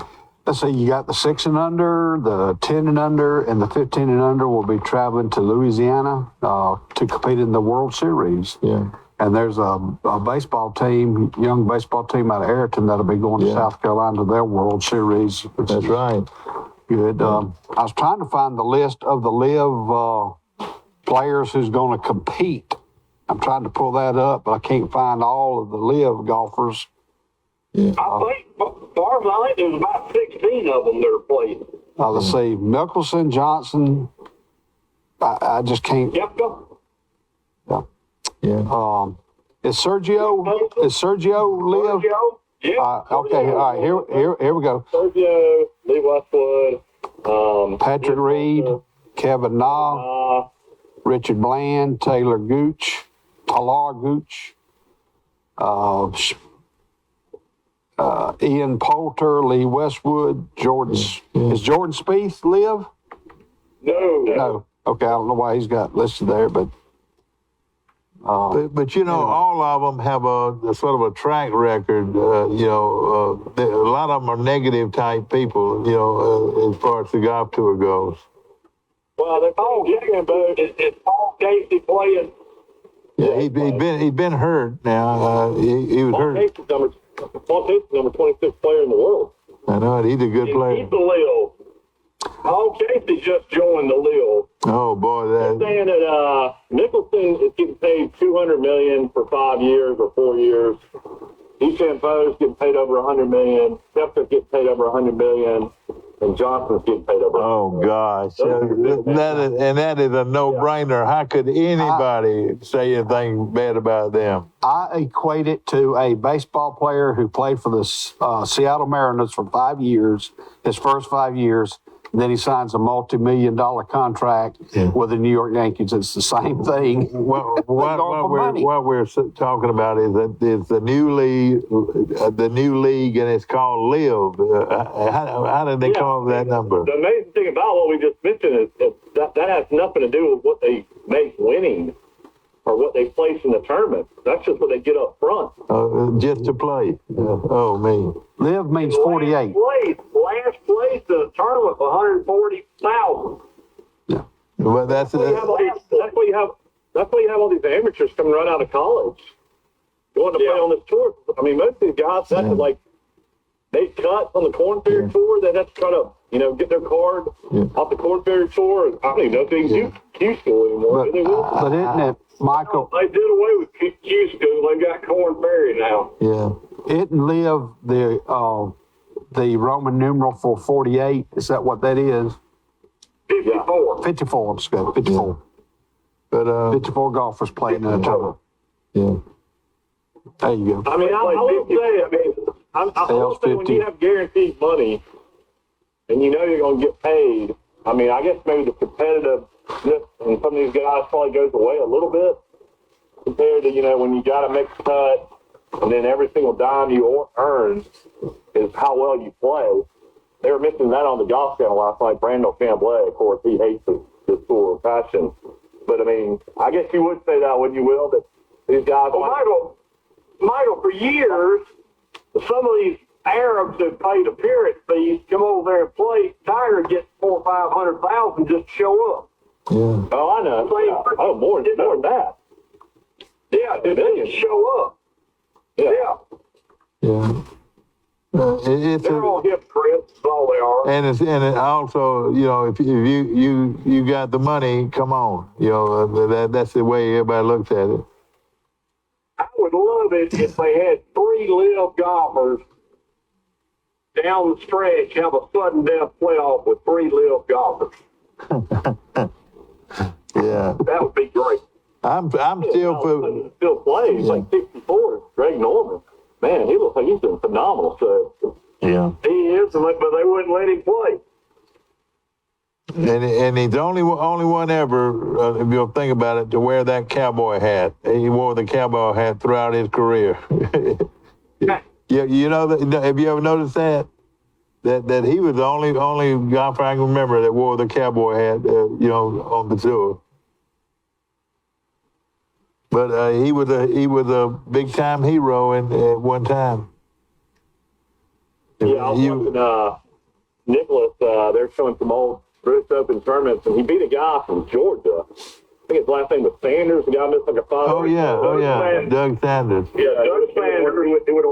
Let's see, you got the 6 and under, the 10 and under, and the 15 and under will be traveling to Louisiana to compete in the World Series. Yeah. And there's a baseball team, young baseball team out of Ayrton that'll be going to Yeah. South Carolina to their World Series. Which That's is right. good. I was trying to find the list of the live players who's going to compete. I'm trying to pull that up, but I can't find all of the live golfers. I think, as far as I think, there's about 16 of them that are playing. Let's see, Mickelson, Johnson. I just can't. Yep. Yeah. Is Sergio live? Sergio? Yeah. Okay, all right. Here we go. Sergio, Lee Westwood, Patrick Reed, Kevin Na, Richard Bland, Taylor Gooch, Talar Gooch, Ian Poulter, Lee Westwood, Jordan. Is Jordan Spieth live? No. Okay, I don't know why he's got listed there, but. But you know, all of them have a sort of a track record. You know, a lot of them are negative type people. You know, as far as the golf tour goes. well, they're playing about Is Paul Casey playing? Yeah, he'd been hurt. Now he was Paul hurt. Casey's number 26 player in the world. I know it. He's a good player. He's the Lil. Paul Casey just joined the Lil. Oh boy, that Saying that Nicholson is getting paid $200 million for 5 years or 4 years. DeChambeau's getting paid over $100 million. Schefter's getting paid over $100 million, and Johnson's getting paid over. oh gosh, that is a no-brainer. How could anybody say anything bad about them? I equate it to a baseball player who played for the Seattle Mariners for 5 years, his first 5 years, and then he signs a multi-million-dollar contract with the New York Yankees. It's the same thing. What we're talking about is that it's the new league, and it's called Live. How did they come up with that number? The amazing thing about what we just mentioned is that has nothing to do with what they make winning or what they place in the tournament. That's just what they get up front. Just to play. Oh man. Live means 48. Last place in the tournament, 140,000. Well, that's That's why you have all these amateurs coming right out of college, going to play on this tour. I mean, most of these guys that's like they cut on the Corn Ferry Tour. They have to try to get their card off the Corn Ferry Tour. I don't even know if they can do Q School anymore. But isn't it, Michael? They did away with Q School. They got Corn Ferry now. Yeah. Isn't Live the Roman numeral for 48? Is that what that is? 54. 54. Let's go. 54. But 54 golfers playing in a tournament. yeah. There you go. I mean, I will say, I will say when you have guaranteed money and you know you're going to get paid, I mean, I guess maybe the competitiveness in some of these guys probably goes away a little bit compared to, when you got to make a cut and then every single dime you earn is how well you play. They were mentioning that on the Golf Channel last night. Brandon Chamblay, of course, he hates this sort of passion. But, I mean, I guess you would say that, wouldn't you, Will, that these guys... Well, Michael, for years, some of these Arabs that paid appearance fees come over there and play. Tiger gets $400,000 or $500,000 just to show up. Yeah. Oh, I know. Oh, more than that. Yeah, just show up. Yeah. Yeah. It's They're all hypocrites. That's all they are. and it also, if you got the money, come on. That's the way everybody looks at it. I would love it if they had 3 Live golfers down the stretch have a sudden death playoff with 3 Live golfers. Yeah. That would be great. I'm still Still plays like 64. Greg Norman. Man, he looks like he's doing phenomenal. So yeah. He is, but they wouldn't let him play. And he's the only one ever, if you'll think about it, to wear that cowboy hat. He wore the cowboy hat throughout his career. You know that? Have you ever noticed that? That he was the only golfer I can remember that wore the cowboy hat, on the tour. But he was a big time hero at one time. yeah, I was watching Nicholas. They're showing some old British Open tournaments, and he beat a guy from Georgia. I think his last name was Sanders. The guy missed like a 5. Oh yeah, Doug Sanders. Yeah, Doug Sanders. He would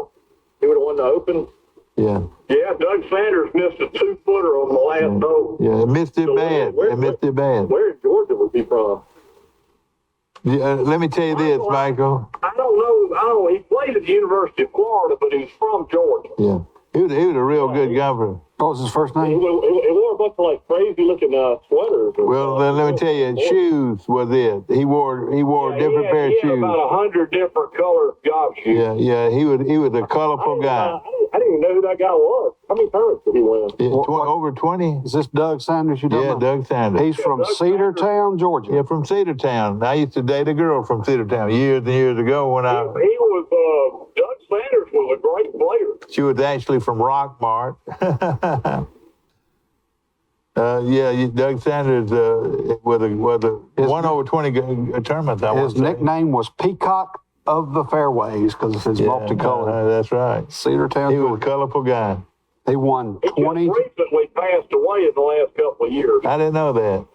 have won the Open. Yeah. Yeah, Doug Sanders missed a 2-footer on the last hole. Yeah, missed it bad. Missed it bad. Where in Georgia was he from? Yeah, let me tell you this, Michael. I don't know. He played at the University of Florida, but he's from Georgia. Yeah, he was a real good golfer. What was his first He name? wore a bunch of like crazy looking sweaters. Well, then let me tell you, shoes was it. He wore a different pair of He had shoes. about 100 different colored golf shoes. Yeah, he was a colorful guy. I didn't even know who that guy was. How many tournaments did he win? Yeah, over 20. Is this Doug Sanders? Yeah, Doug Sanders. He's from Cedartown, Georgia. Yeah, from Cedartown. I used to date a girl from Cedartown years and years ago when He was, Doug Sanders was a great player. she was actually from Rockmart. Doug Sanders was a 1 over 20 tournament. His nickname was Peacock of the Fairways because it's his multicolored. That's right. Cedartown, He was a Georgia. colorful guy. He won He just 20. recently passed away in the last couple of years. I didn't know that.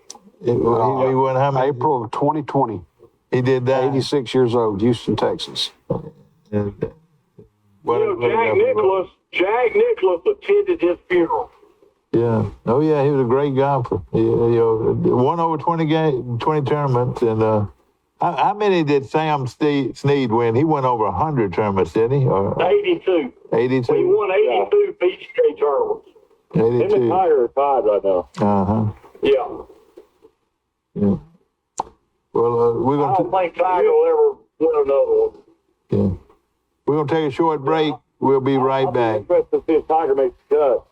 He won how many? April of 2020. He did that. 86 years old, Houston, Texas. Jack Nicholas attended his funeral. Yeah. Oh, yeah. He was a great golfer. He, won over 20 tournaments. And how many did Sam Snead win? He won over 100 tournaments, didn't he? 82. 82. He won 82 PGA tournaments. 82. Him and Tiger are tied right now. Uh-huh. Yeah. Yeah. Well, we're I going don't think Tiger will ever win another one. yeah. We're going to take a short break. We'll be right back. Interested to see if Tiger makes the cut.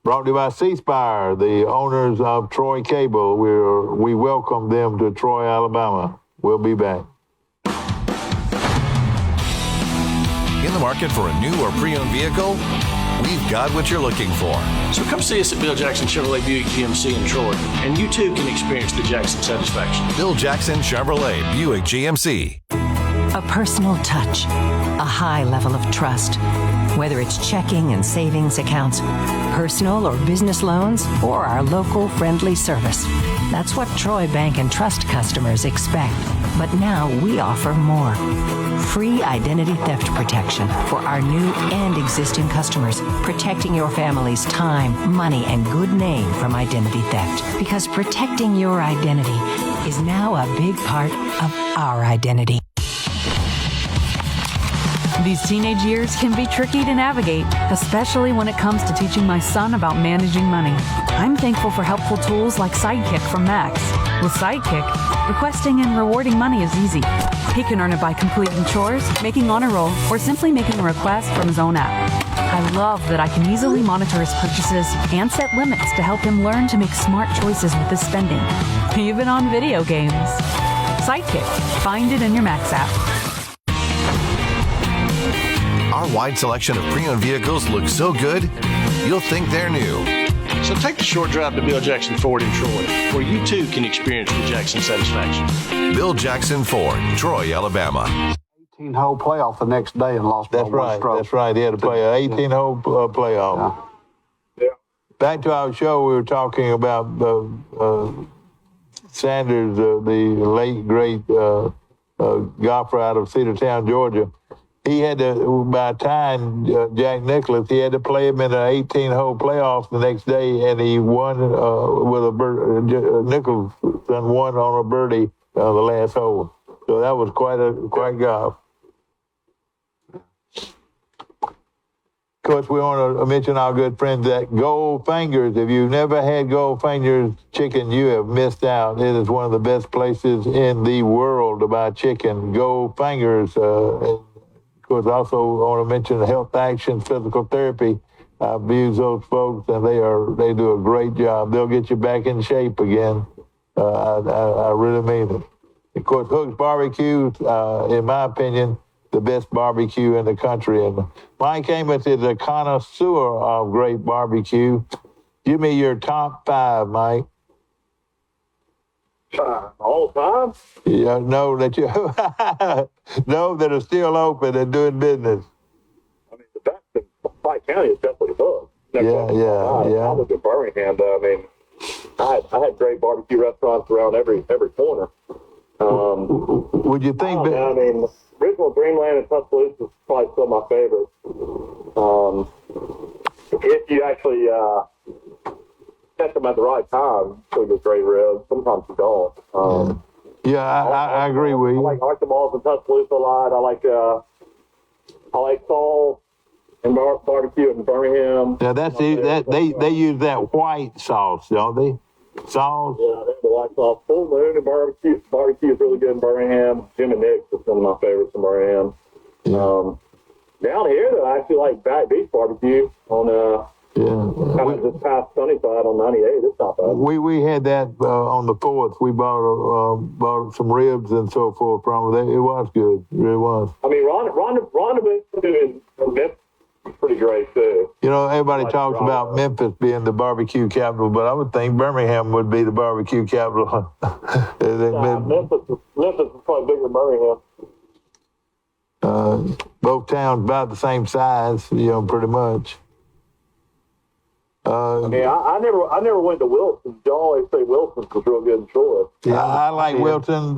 Brought to you by C-Spire, the owners of Troy Cable. We welcome them to Troy, Alabama. We'll be back. In the market for a new or pre-owned vehicle? We've got what you're looking for. So come see us at Bill Jackson Chevrolet Buick GMC in Troy, and you too can experience the Jackson satisfaction. Bill Jackson Chevrolet Buick GMC. A personal touch, a high level of trust. Whether it's checking and savings accounts, personal or business loans, or our local friendly service. That's what Troy Bank and Trust customers expect. But now we offer more. Free identity theft protection for our new and existing customers, protecting your family's time, money, and good name from identity theft. Because protecting your identity is now a big part of our identity. These teenage years can be tricky to navigate, especially when it comes to teaching my son about managing money. I'm thankful for helpful tools like Sidekick from Max. With Sidekick, requesting and rewarding money is easy. He can earn it by completing chores, making honor roll, or simply making a request from his own app. I love that I can easily monitor his purchases and set limits to help him learn to make smart choices with his spending, even on video games. Sidekick. Find it in your Max app. Our wide selection of pre-owned vehicles looks so good, you'll think they're new. So take the short drive to Bill Jackson Ford in Troy, where you too can experience the Jackson satisfaction. Bill Jackson Ford, Troy, Alabama. 18-hole playoff the next day and lost by That's one right. stroke. That's right. He had to play an 18-hole playoff. Yeah. Back to our show, we were talking about Sanders, the late, great golfer out of Cedartown, Georgia. He had to, by tying Jack Nicklaus, he had to play him in an 18-hole playoff the next day, and he won with a Nicklaus won on a birdie the last hole. So that was quite golf. Of course, we want to mention our good friends at Goldfingers. If you've never had Goldfingers chicken, you have missed out. It is one of the best places in the world to buy chicken. Goldfingers. Of course, also want to mention Health Action Physical Therapy. I've used those folks, and they do a great job. They'll get you back in shape again. I really mean it. Of course, Hook's Barbecue, in my opinion, the best barbecue in the country. And Mike Amos is a connoisseur of great barbecue. Give me your top 5, Mike. All time? Yeah, no, that are still open and doing business. I mean, the best in Pike County is definitely Hook. Yeah. I lived in Birmingham, but I mean, I had great barbecue restaurants around every corner. Would you think that? I mean, original Dreamland in Tuscaloosa is probably some of my favorites. If you actually set them at the right time, you'll get great ribs. Sometimes you don't. Yeah, I agree with you. I like the balls in Tuscaloosa a lot. I like Saul and barbecue in Birmingham. Now they use that white sauce, don't they? Sauce. Yeah, they have the white sauce. Full Moon and barbecue. Barbecue is really good in Birmingham. Jim and Nick's is one of my favorites in Birmingham. Down here, though, I actually like Back Beach Barbecue on kind of just past Sunnyside on 98. It's not bad. We had that on the 4th. We bought some ribs and so forth from it. It was good. It really was. I mean, Rendezvous in Memphis is pretty great, too. You know, everybody talks about Memphis being the barbecue capital, but I would think Birmingham would be the barbecue capital. Memphis is probably bigger than Birmingham. Both towns about the same size, pretty much. I mean, I never went to Wilson. You always say Wilson was real good in Troy. Yeah, I like Wilton.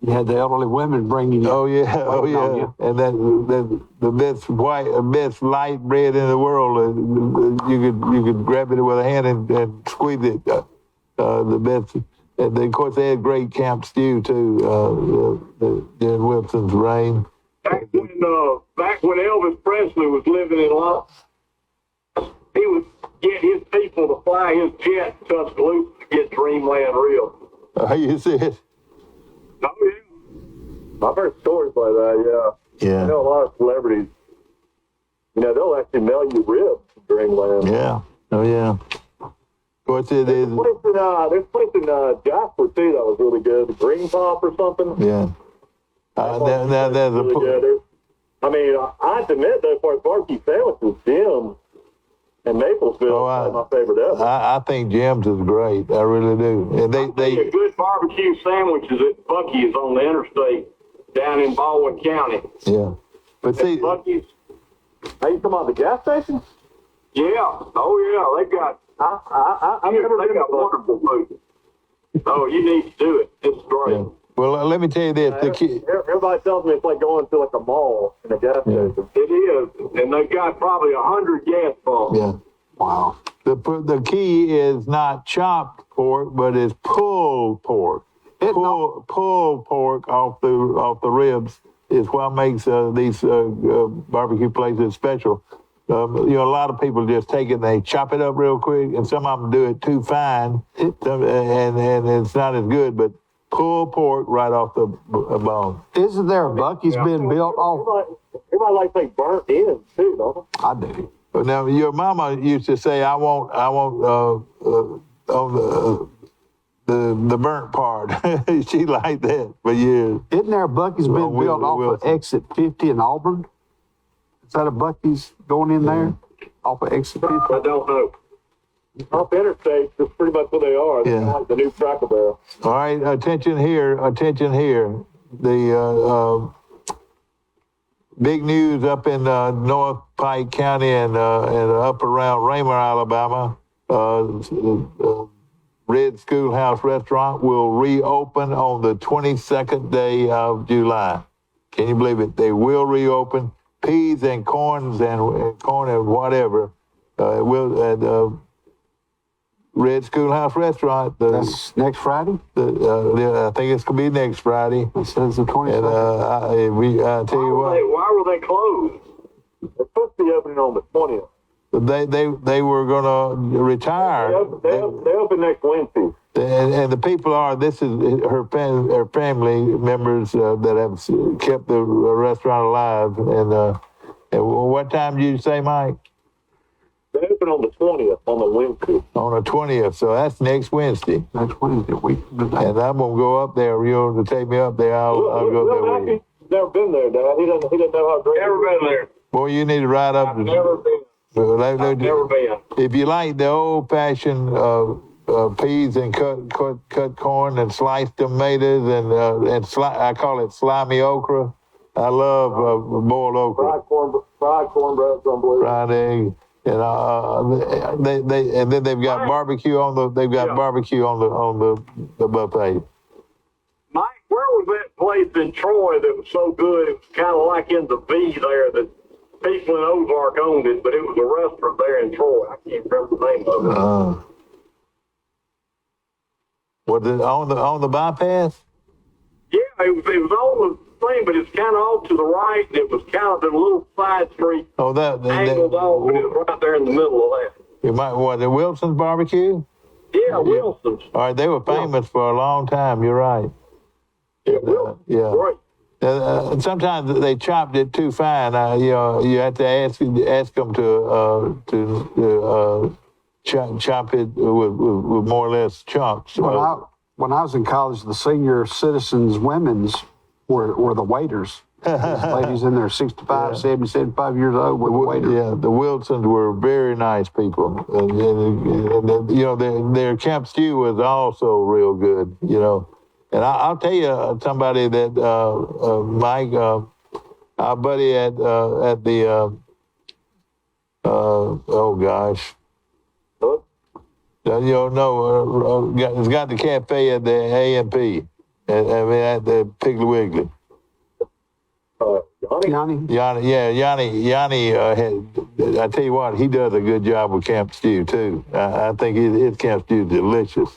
You had the elderly women bringing you. Oh yeah, oh waiting on yeah, you. and then the best light bread in the world. You could grab it with a hand and squeeze it. The best, and then, of course they had great camp stew too. During Wilson's reign. Back when Elvis Presley was living in Los, he would get his people to fly his jet to Tuscaloosa to get Dreamland real. You see it? Oh yeah. I've heard stories like that, yeah. Yeah. I know a lot of celebrities, they'll actually mail you ribs from Dreamland. Yeah. Oh yeah. Of course it is. There's a place in Jasper, too, that was really good. The Green Top or something. Yeah. Now there's really good. I have to admit, though, as far as barbecue sandwiches, Jim and Maplesville is my favorite ever. I think Jim's is great. I really do. And they A good barbecue sandwiches at Bucky's on the interstate down in Baldwin County. yeah. But see, Bucky's, Are you talking about the gas station? yeah. Oh yeah, they got. I've never They been got to one. wonderful food. Oh, you need to do it. It's great. yeah. Well, let me tell you this: the key. Everybody tells me it's like going to like a mall in a gas station. It is, and they've got probably 100 gas pumps. Yeah. Wow. The key is not chopped pork, but it's pulled pork. Pulled pork off the ribs is what makes these barbecue places special. A lot of people just take it and they chop it up real quick, and some of them do it too fine, and it's not as good. But pulled pork right off the bone. Isn't there a Bucky's been built off? Everybody likes like burnt ends too, don't they? I do. But now your mama used to say, "I want on the burnt part." She liked that for years. Isn't there a Bucky's been Well, built off Wilson. of exit 50 in Auburn? Is that a Bucky's going in there? Off of exit 50? I don't know. Off the interstate, that's pretty much what they are. They're Yeah. like the new Cracker Barrel. All right, attention here. The big news up in North Pike County and up around Ramer, Alabama. Red Schoolhouse Restaurant will reopen on the 22nd day of July. Can you believe it? They will reopen. Peas and corn and whatever will. Red Schoolhouse Restaurant. That's next Friday? I think it's gonna be next Friday. It says the 22nd. And I tell you what, Why were they closed? They're supposed to be opening on the 20th. they were gonna retire. They open next Wednesday. And the people are. This is her family members that have kept the restaurant alive. And what time did you say, Mike? They open on the 20th, on the Wednesday. On the 20th. So that's next Wednesday. Next Wednesday, week from today. And I'm gonna go up there. To take me up there. I'll go there with you. Never been there, Dad. He doesn't know how great. Never been there. Boy, you need to ride up. I've never been. I've never been. If you like the old-fashioned peas and cut corn and sliced tomatoes and I call it slimy okra. I love boiled okra, Fried cornbread, fried egg, and and then they've got barbecue on the buffet. Mike, where was that place in Troy that was so good? It was kind of like in the V there that people in Ozark owned it, but it was a restaurant there in Troy. I can't remember the name of it. Was it on the bypass? Yeah, it was on the thing, but it's kind of off to the right, and it was kind of in a little side street, Oh, that angled off, and it was right there in the middle of that. you might the Wilson's barbecue. Yeah, Wilson's. All right, they were famous for a long time. You're right. Yeah, Wilson's. Yeah. Great. Sometimes they chopped it too fine. You have to ask them to chop it with more or less chunks. When I was in college, the senior citizens women's were the waiters. These ladies in there 65, 70, 75 years old were the waiters. Yeah, the Wilsons were very nice people. And their camp stew was also real good, And I'll tell you somebody that, Mike, our buddy at the, oh gosh. It's got the cafe at the A&P. at the Piggly Wiggly. Yanni? I tell you what, he does a good job with camp stew too. I think his camp stew is delicious.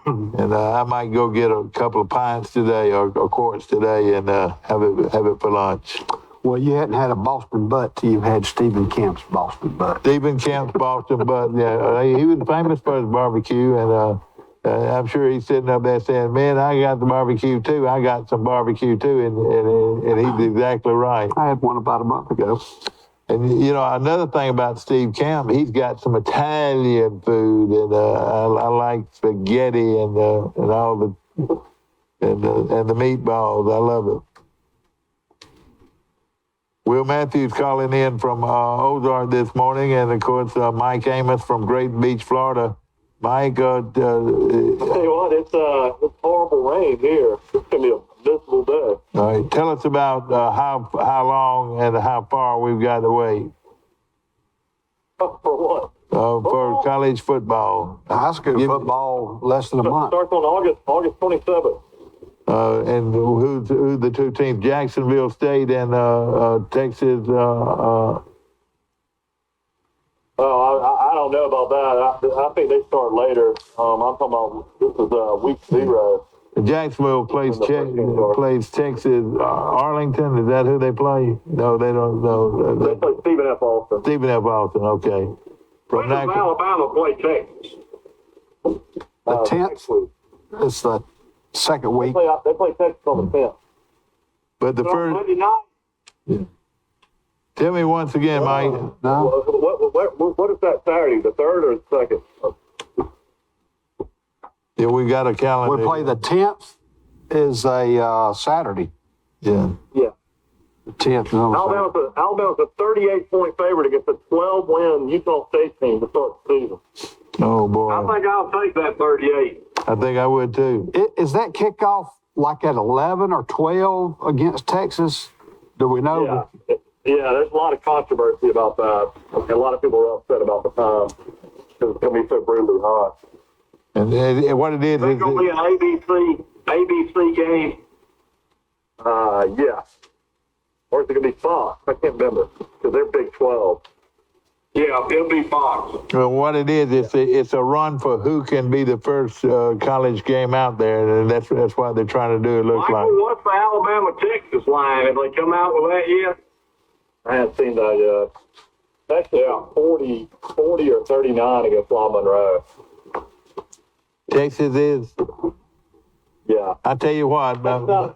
And I might go get a couple of pints today or quarts today and have it for lunch. Well, you hadn't had a Boston butt till you had Stephen Kemp's Boston butt. Stephen Kemp's Boston butt, yeah. He was famous for his barbecue, and I'm sure he's sitting up there saying, man, I got the barbecue too. I got some barbecue too, and he's exactly right. I had one about a month ago. And, you know, another thing about Steve Kemp, he's got some Italian food, and I like spaghetti and all the meatballs. I love it. Will Matthews calling in from Ozark this morning, and of course Mike Amos from Great Beach, Florida. Mike, I'll tell you what, it's horrible rain here. It's gonna be a miserable day. All right, tell us about how long and how far we've got to wait. For what? For college football. High school football, less than a month. Starts on August 27th. And who's the two teams? Jacksonville State and Texas. I don't know about that. I think they start later. I'm talking about this is week 0. Jacksonville plays Texas. Arlington, is that who they play? No, they don't. No, they play Stephen F. Austin. Stephen F. Austin, okay. When does Alabama play Texas? The 10th. It's the second week. They play Texas on the 10th. But the first. Monday night? Yeah. Tell me once again, Mike. No. What is that Saturday? The 3rd or the 2nd? Yeah, we got a calendar. We play the 10th is a Saturday. Yeah. Yeah. The 10th. No, Alabama's a 38-point favorite against a 12-win Utah State team to start the season. Oh, boy. I think I'll take that 38. I think I would, too. Is that kickoff like at 11 or 12 against Texas? Do we know? Yeah, there's a lot of controversy about that. And a lot of people are upset about the time because it's going to be so brutally hot. And what it is, It's going to be an ABC game. Yeah. Or is it going to be Fox? I can't remember because they're Big 12. Yeah, it'll be Fox. well, what it is, it's a run for who can be the first college game out there, and that's what they're trying to do, it looks Michael, like. what's the Alabama-Texas line? Have they come out with that yet? I haven't seen that yet. It's actually 40 or 39 against La Monroe. Texas is, Yeah. I tell you what.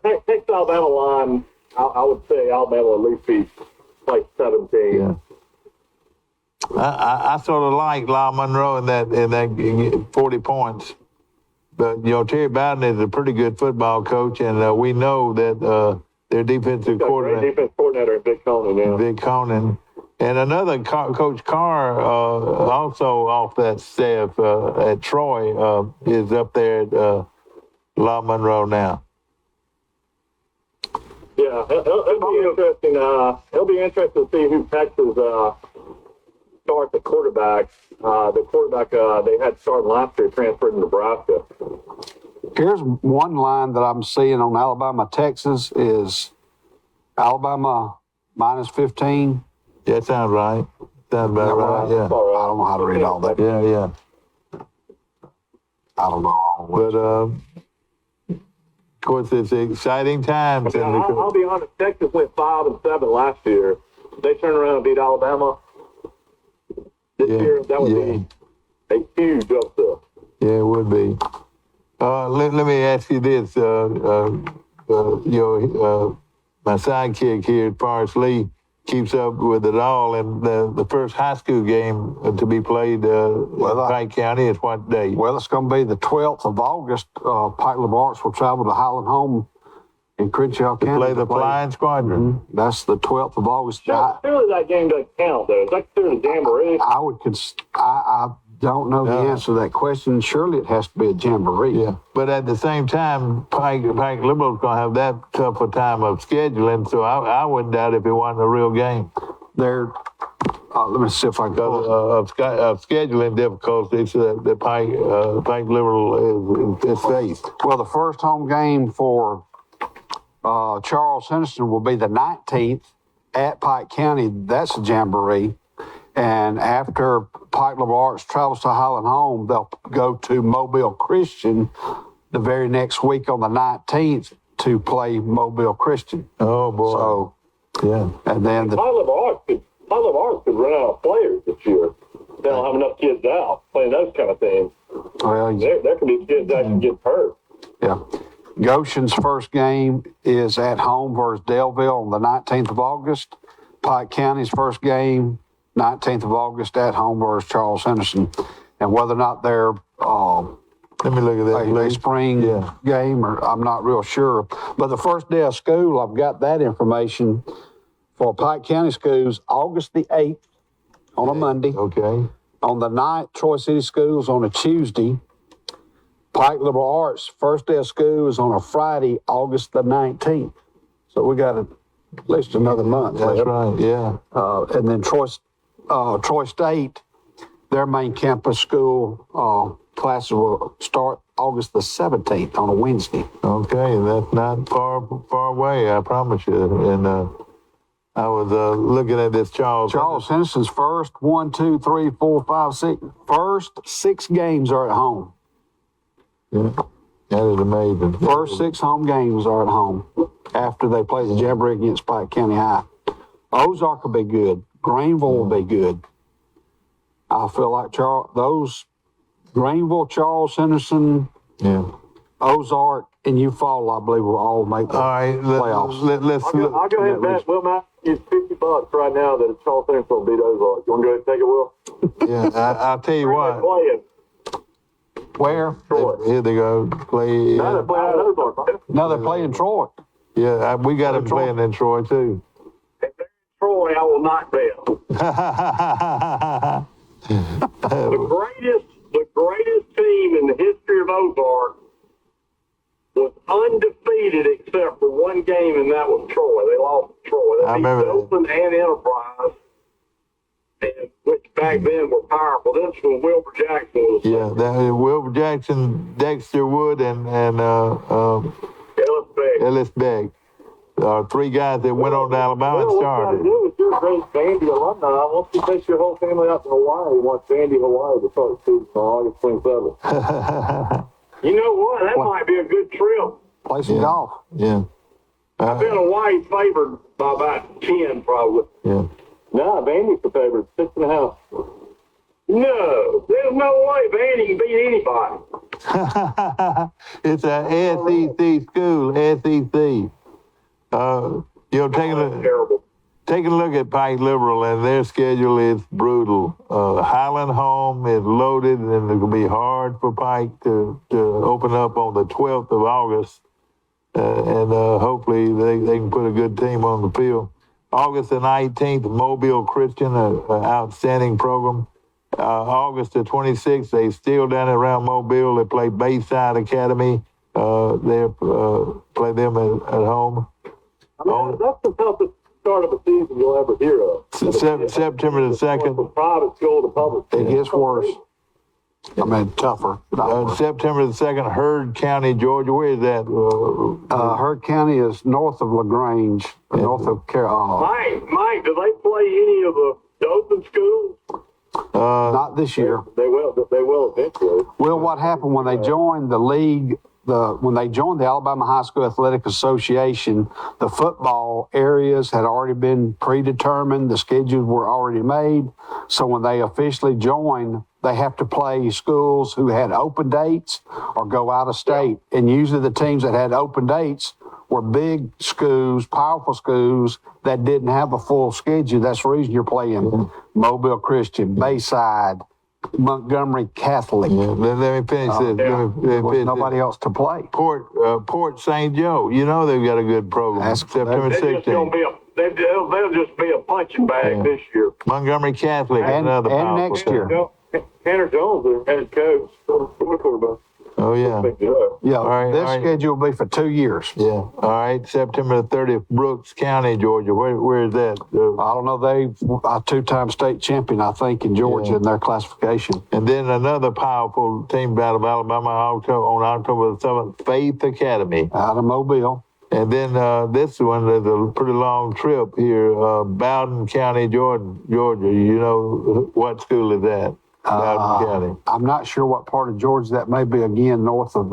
Texas Alabama line, I would say Alabama will at least be like 17. Yeah. I sort of like La Monroe in that 40 points. But, you know, Terry Bowden is a pretty good football coach, and we know that their defensive coordinator. Great defense coordinator in Vic Conan, yeah. Vic Conan. And another Coach Carr, also off that staff at Troy, is up there at La Monroe now. Yeah, it'll be interesting. It'll be interesting to see who Texas starts at quarterback. The quarterback they had starting last year transferred to Nebraska. Here's one line that I'm seeing on Alabama, Texas is Alabama minus 15. Yeah, that sounds right. Sounds about right, yeah. I don't know how to read all that. Yeah. I don't know. But, of course, it's exciting times. I'll be honest, Texas went 5-7 last year. They turned around and beat Alabama this year. That would be a huge upset. Yeah, it would be. Let me ask you this. My sidekick here, Forrest Lee, keeps up with it all. And the first high school game to be played in Pike County is what day? Well, it's going to be the 12th of August. Pike LaBarge will travel to Highland Home in Crenshaw County. Play the Flying Squadron. Mm-hmm. That's the 12th of August. Surely that game doesn't count, though. Is that considered a jamboree? I don't know the answer to that question. Surely it has to be a jamboree. Yeah, but at the same time, Pike Liberal's going to have that tough a time of scheduling, so I wouldn't doubt if it wasn't a real game. They're let me see if I can Because of scheduling difficulties that Pike Liberal is faced. Well, the first home game for Charles Henderson will be the 19th at Pike County. That's a jamboree. And after Pike Liberal Arts travels to Highland Home, they'll go to Mobile Christian the very next week on the 19th to play Mobile Christian. Oh, boy. So, yeah. and then the High Level Arts could run out of players this year. They don't have enough kids out playing those kind of things. well, There can be kids that can get hurt. yeah. Goshen's first game is at home versus Delville on the 19th of August. Pike County's first game, 19th of August at home versus Charles Henderson. And whether or not they're Let me look at that. a Lee. spring Yeah. game, or I'm not real sure. But the first day of school, I've got that information for Pike County schools, August the 8th on a Monday. Okay. On the 9th, Troy City schools on a Tuesday. Pike Liberal Arts, first day of school is on a Friday, August the 19th. So we got at least another month. That's left. right. Yeah. And then Troy State, their main campus school classes will start August the 17th on a Wednesday. Okay. That's not far away, I promise you. And I was looking at this Charles Henderson's first 1, 2, 3, 4, 5, 6. First 6 games are at home. Yeah. That is amazing. First 6 home games are at home after they play the jamboree against Pike County High. Ozark will be good. Greenville will be good. I feel like Greenville, Charles Henderson, Yeah. Ozark, and Eufaula, I believe, will all make the All right. playoffs. Let's I'll go ahead and bet, Will Matt, it's $50 right now that Charles Henderson will beat Ozark. You want to go ahead and take it, Will? Yeah. I'll tell you Where they what. playing? Where? Troy. Here they go. Play. No, they're playing at Ozark, right? No, they're playing Troy. Yeah. We got him playing in Troy too. If they're in Troy, I will not bet. The greatest team in the history of Ozark was undefeated except for one game, and that was Troy. They lost to Troy. They I beat remember that. Oakland and Enterprise, and which back then were powerful. This was Wilbur Jackson was Yeah, that Wilbur Jackson, Dexter Wood, and Ellis Beck. Ellis Beck. 3 guys that went on to Alabama and Well, what you got to started. do is you're a great Vandy alumni. Once you take your whole family out to Hawaii, you want Vandy, Hawaii to start the season on August 27th. You know what? That might be a good trip. Play some golf. Yeah. I bet Hawaii favored by about 10, probably. Yeah. No, Vandy's the favorite, 6.5. No, there's no way Vandy can beat anybody. It's a SEC school, SEC. Terrible. Taking a look at Pike Liberal, and their schedule is brutal. Highland Home is loaded, and it's going to be hard for Pike to open up on the 12th of August. And hopefully they can put a good team on the field. August the 19th, Mobile Christian, an outstanding program. August the 26th, they still down around Mobile. They play Bayside Academy. They play them at home. I mean, that's the toughest start of a season you'll ever hear of. September the 2nd. From private school to public school. It gets worse. I mean, tougher. September the 2nd, Heard County, Georgia. Where is that? Heard County is north of LaGrange, north of Mike, do they play any of the Dothan schools? not this year. They will eventually. Well, what happened when they joined the league, when they joined the Alabama High School Athletic Association, the football areas had already been predetermined. The schedules were already made. So when they officially joined, they have to play schools who had open dates or go out of state. And usually the teams that had open dates were big schools, powerful schools that didn't have a full schedule. That's the reason you're playing Mobile Christian, Bayside, Montgomery Catholic. Yeah, let me finish this. There Let me was finish nobody else to play. Port St. Joe. You know they've got a good program. September They're just gonna 16th. be they'll just be a punching bag this year. Montgomery Catholic. And another powerful next team. year. Tanner Jones, their head coach, quarterback. Oh, yeah. Big deal. Yeah, All right, this all right. schedule will be for 2 years. Yeah. All right. September the 30th, Brooks County, Georgia. Where is that? I don't know, they a 2-time state champion, I think, in Georgia Yeah. in their classification. And then another powerful team out of Alabama on October the 7th, Faith Academy. Out of Mobile. And then this one is a pretty long trip here, Bowden County, Georgia. You know what school is that? Bowden County. I'm not sure what part of Georgia that may be, again, north of,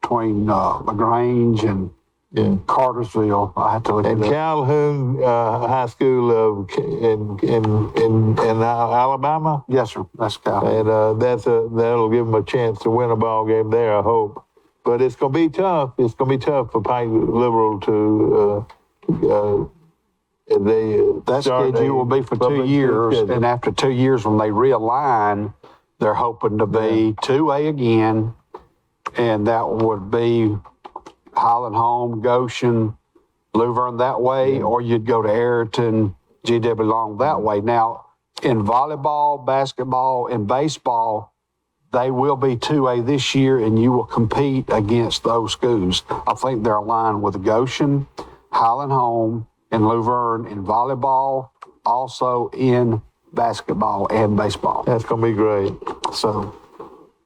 between LaGrange and Yeah. Cartersville. I have to look And it up. Calhoun High School in Alabama. Yes, sir. That's Cal. And that'll give them a chance to win a ball game there, I hope. But it's going to be tough. It's going to be tough for Pike Liberal to That schedule will be for 2 years, and after 2 years, when they realign, they're hoping to be 2A again, and that would be Highland Home, Goshen, Luverne that way, or you'd go to Ayrton, G.W. Long that way. Now, in volleyball, basketball, and baseball, they will be 2A this year, and you will compete against those schools. I think they're aligned with Goshen, Highland Home, and Luverne in volleyball, also in basketball and baseball. That's going to be great. So,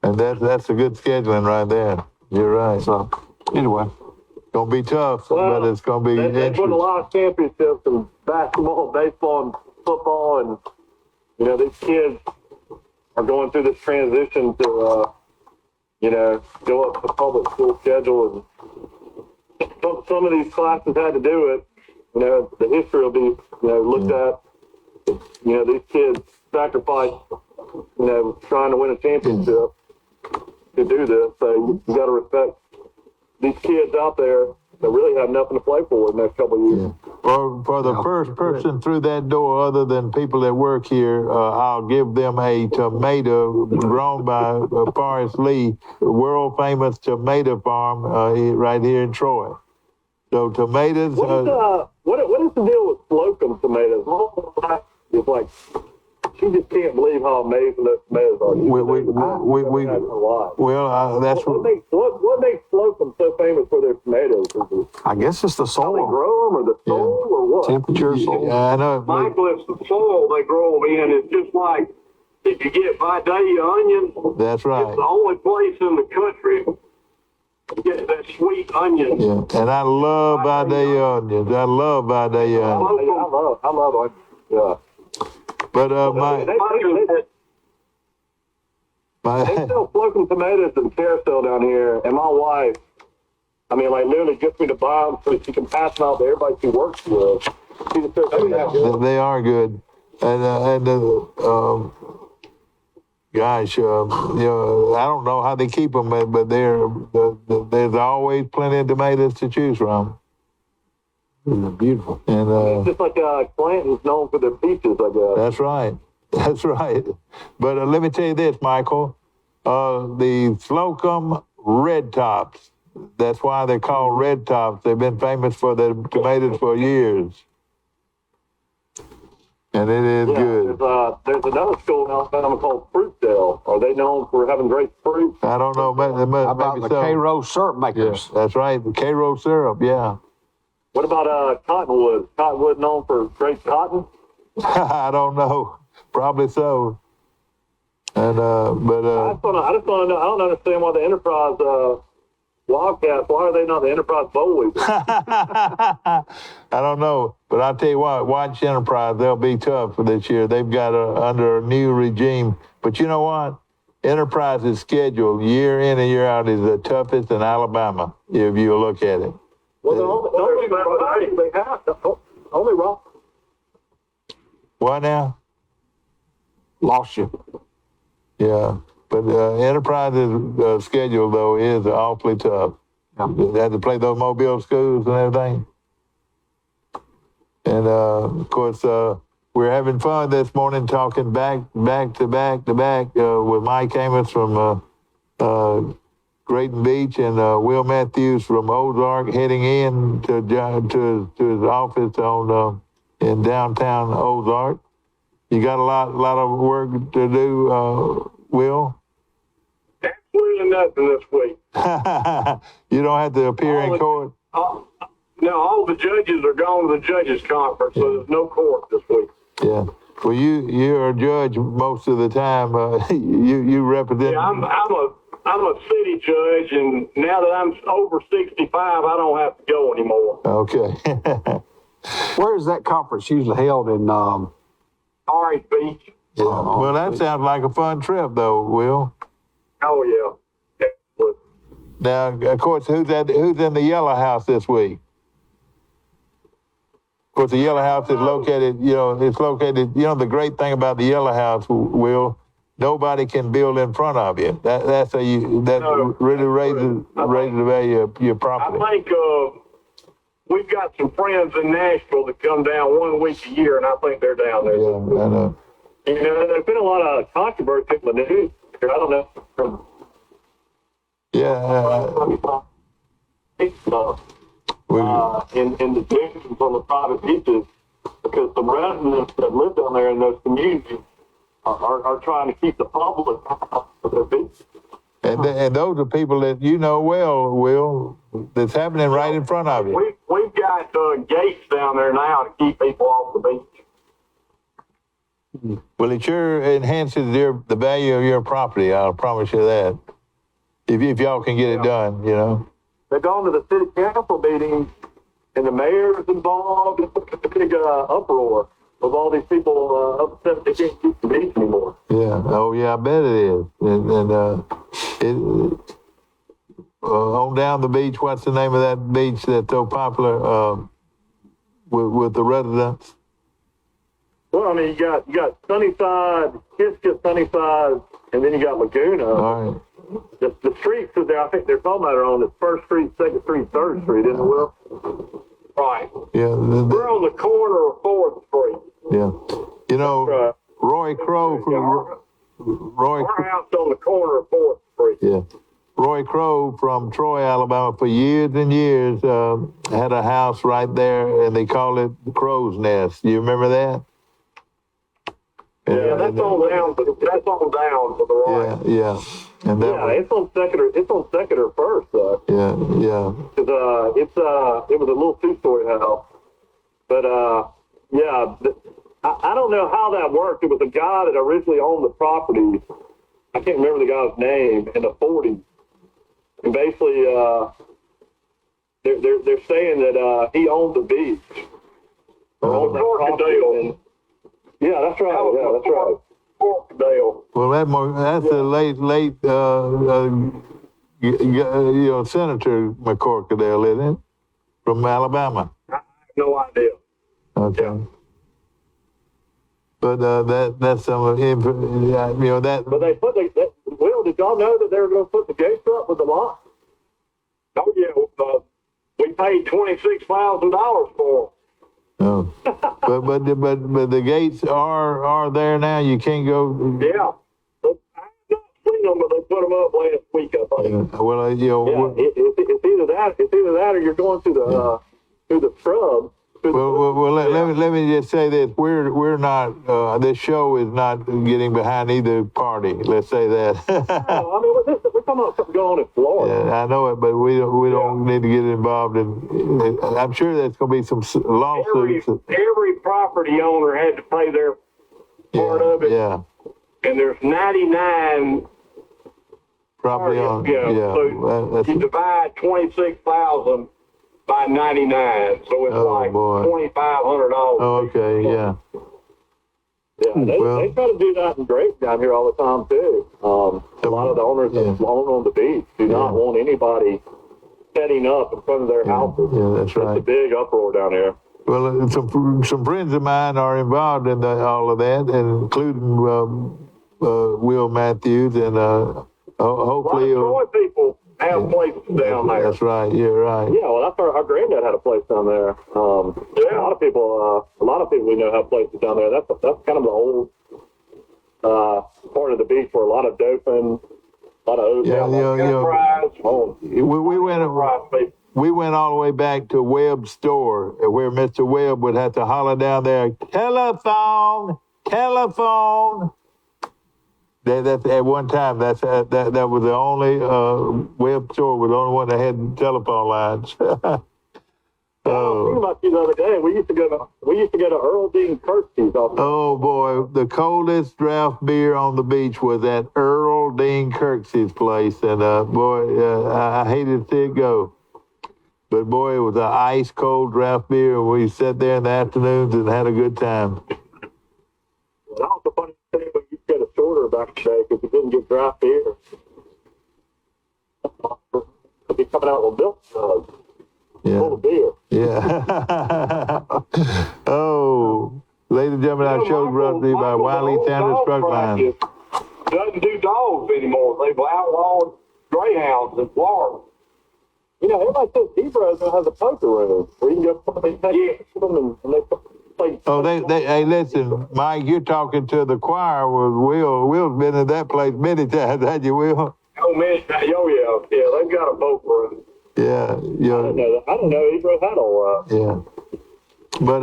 And that's a good scheduling right there. You're right. so anyway, It's going to be tough, Well, but it's going to be They won a interesting. lot of championships in basketball, baseball, and football, and you know these kids are going through this transition to go up to public school schedule, and some of these classes had to do it. You know, the history will be looked at. You know, these kids sacrificed trying to win a championship to do this. So you got to respect these kids out there that really have nothing to play for in the next couple of years. For the first person through that door, other than people that work here, I'll give them a tomato grown by Forrest Lee, world famous tomato farm right here in Troy. So tomatoes. What is the deal with Slocum tomatoes? It's like she just can't believe how amazing those tomatoes are. That's What makes Slocum so famous for their tomatoes? Is it I guess it's the how they soil, grow them, or the soil, or what? temperature, soil. I know. Michael, it's the soil they grow them in. It's just like if you get Vidalia onion, That's it's right. the only place in the country to get that sweet onion. Yeah, and I love Vidalia onions. I love Vidalia onions. I love it. Yeah. But They my sell Slocum tomatoes in Carousel down here, and my wife, literally gets me to buy them so she can pass them out to everybody she works with. She just says, they are good, gosh, I don't know how they keep them, but there's always plenty of tomatoes to choose from. They're beautiful. And it's just like Clanton's known for their peaches, I guess. that's right. That's right. But let me tell you this, Michael. The Slocum Red Tops. That's why they're called Red Tops. They've been famous for their tomatoes for years. And it is good. There's another school in Alabama called Fruitdale. Are they known for having great fruit? I don't know. How about Maybe the so. K-Rose syrup Yeah, makers? that's right. The K-Rose syrup, yeah. What about Cottonwood? Cottonwood known for great cotton? I don't know. Probably so. And I just want to know. I don't understand why the Enterprise Wildcats. Why are they not the Enterprise Bowlies? I don't know, but I'll tell you what. Watch Enterprise; they'll be tough for this year. They've got under a new regime. But you know what? Enterprise's schedule, year in and year out, is the toughest in Alabama. If you look at it. Well, they have only wrong. What now? Lost you. Yeah, but Enterprise's schedule though is awfully tough. They had to play those Mobile schools and everything. And of course, we're having fun this morning talking back to back with Mike Amos from Grayton Beach and Will Matthews from Ozark heading in to his office in downtown Ozark. You got a lot of work to do, Will? Absolutely. swearing nothing this week. You don't have to appear in court. No, all the judges are gone to the judges conference, so there's no court this week. Yeah. Well, you're a judge most of the time. You represent. Yeah, I'm a city judge, and now that I'm over 65, I don't have to go anymore. Okay. Where is that conference usually held in? Orange Beach. Yeah. Well, that sounds like a fun trip, though, Will. Oh yeah. Now, of course, who's in the Yellow House this week? Of course, the Yellow House is located. It's located. The great thing about the Yellow House, Will, nobody can build in front of you. Really raises the value of your property. I think we've got some friends in Nashville that come down 1 week a year, and I think they're down there. Yeah, I know. There's been a lot of controversy in the news. I don't know. Yeah. In the dunes on the private beaches, because the residents that live down there in those communities are trying to keep the public out of their beaches. And those are people that you know well, Will, that's happening right in front of you. We've got gates down there now to keep people off the beach. Well, it sure enhances the value of your property. I'll promise you that. If y'all can get it done, They've gone to the city council meeting, and the mayor's involved. It's a big uproar of all these people upset they can't keep the beach anymore. Yeah. Oh, yeah. I bet it is. And on down the beach. What's the name of that beach that's so popular with the residents? Well, I mean, you got Sunnyside, Kiska, Sunnyside, and then you got Laguna. All right. The streets that I think they're talking about are on the 1st Street, 2nd Street, 3rd Street, isn't it, Will? Right. Yeah. We're on the corner of 4th Street. Yeah. Roy Crow Our house on the corner of 4th Street. Yeah. Roy Crow from Troy, Alabama, for years and years had a house right there, and they call it Crow's Nest. You remember that? Yeah, that's on down to the right. Yeah. And it's on Second. It's on Second or First, though. Yeah. Cause it was a little 2-story house, but I don't know how that worked. It was a guy that originally owned the property. I can't remember the guy's name in the 40s, and basically they're saying that he owned the beach. Corkadale. Yeah, that's right. Yeah, that's right. Corkadale. Well, that's the late Senator McCorkadale, isn't it? From Alabama. I have no idea. Okay. Yeah. But that's some of him. That. But Will, did y'all know that they were going to put the gates up with the lock? Oh yeah, we paid $26,000 for them. No. but the gates are there now. You can't go. Yeah. I've not seen them, but they put them up last week, I think. Well, It's either that or you're going through the scrub. Well, let me just say this: we're not. This show is not getting behind either party. Let's say that. I mean, we're talking about something going on in Florida. Yeah, I know it, but we don't need to get involved in. I'm sure there's going to be some lawsuits. Every property owner had to pay their part of it. Yeah. And there's 99 Property on. So you divide 26,000 by 99, so it's like $2,500. Oh, okay, yeah. Yeah, they try to do that in Drake down here all the time too. A lot of the owners that own on the beach do not want anybody setting up in front of their houses. Yeah, that's right. It's a big uproar down here. Well, some friends of mine are involved in all of that, and including Will Matthews, and hopefully. A lot of Troy people have places down there. That's right. You're right. Yeah, well, that's our granddad had a place down there. A lot of people we know have places down there. That's kind of the old part of the beach where a lot of dolphin, a lot of we went all the way back to Webb's store, where Mr. Webb would have to holler down there, telephone. That at one time, that was the only web store was the only one that had telephone lines. I was thinking about you the other day. We used to go to Earl Dean Kirsty's. Oh boy, the coldest draft beer on the beach was at Earl Dean Kirksey's place, and I hated to see it go. But boy, it was an ice cold draft beer, and we sat there in the afternoons and had a good time. That was the funny thing when you get a shorter back today because you didn't get draft beer. It'd be coming out with milk jugs. Yeah. Full of beer. Yeah. Oh, ladies and gentlemen, our show's brought to you by Wiley Sanders Truck Line. Doesn't do dogs anymore. They've outlawed greyhounds in Florida. You know, everybody says Hebrews has a poker room where you can go play them and they play. Oh, hey, listen, Mike, you're talking to the choir with Will. Will's been in that place many times, haven't you, Will? Oh, yeah, they've got a boat room. Yeah, I don't know. Hebrews had all that. yeah. But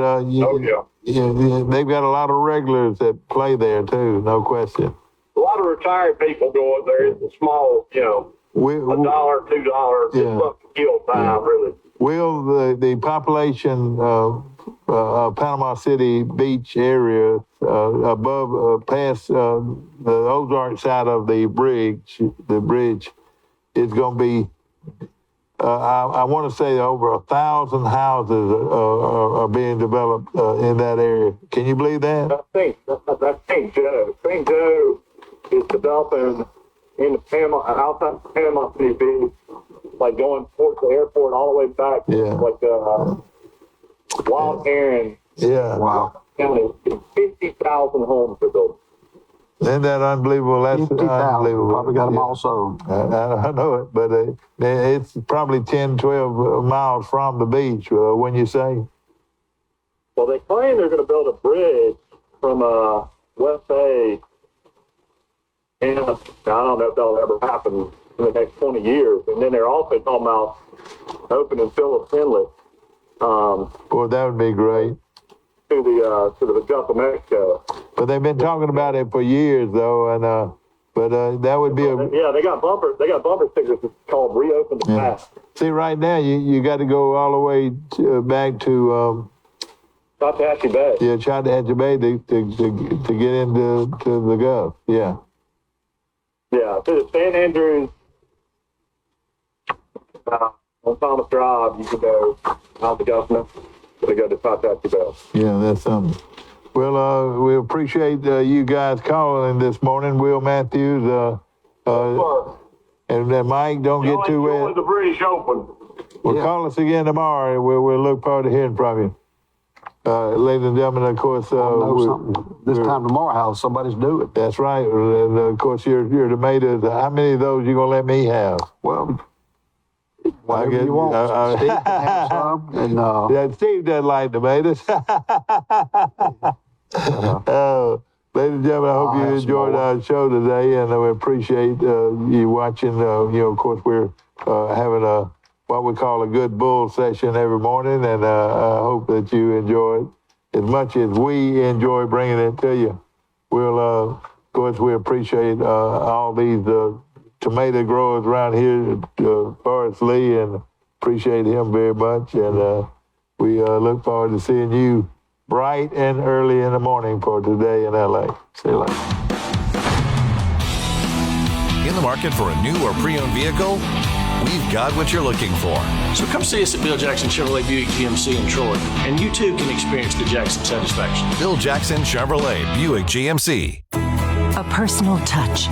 they've got a lot of regulars that play there too, no question. A lot of retired people go up there. It's a small, $1, $2, just up to kill time, really. Will, the population of Panama City Beach area above, past the Ozark side of the bridge is going to be, I want to say over 1,000 houses are being developed in that area. Can you believe that? That's St. Joe. St. Joe is developing in the outside Panama City Beach, like going towards the airport all the way back, Wild Heron. Yeah. Wow. County, 50,000 homes are built. Isn't that unbelievable? That's 50,000. unbelievable. Probably got them all sold. I know it, but it's probably 10, 12 miles from the beach, when you say. Well, they claim they're going to build a bridge from West Bay, and I don't know if that'll ever happen in the next 20 years. And then they're also talking about opening Phillips Inlet Boy, that would be great. to the Gulf of Mexico. But they've been talking about it for years, though, and but that would be Yeah, they got bumper stickers. It's called Reopen the Path. See, right now you got to go all the way back to Chattahoochee Bay. Chattahoochee Bay to get into the Gulf. Yeah. Yeah, to the San Andrews on Thomas Drive, you can go out the Gulf to go to Chattahoochee Bay. Yeah, that's something. Well, we appreciate you guys calling this morning. Will Matthews, and Mike, don't get too wet. The British Open. Well, call us again tomorrow, and we'll look forward to hearing from you. Ladies and gentlemen, of course, This time tomorrow, how somebody's do it. that's right. And of course, your tomatoes. How many of those you gonna let me have? Well, whatever you want. Steve can have some, and Yeah, Steve doesn't like tomatoes. Ladies and gentlemen, I hope you have some enjoyed more. our show today, and we appreciate you watching. Of course, we're having what we call a good bull session every morning, and I hope that you enjoy it as much as we enjoy bringing it to you. We'll, of course, we appreciate all these tomato growers around here, Forrest Lee, and appreciate him very much. And we look forward to seeing you bright and early in the morning for Today in LA. See you later. In the market for a new or pre-owned vehicle? We've got what you're looking for. So come see us at Bill Jackson Chevrolet Buick GMC in Troy, and you too can experience the Jackson satisfaction. Bill Jackson Chevrolet Buick GMC. A personal touch.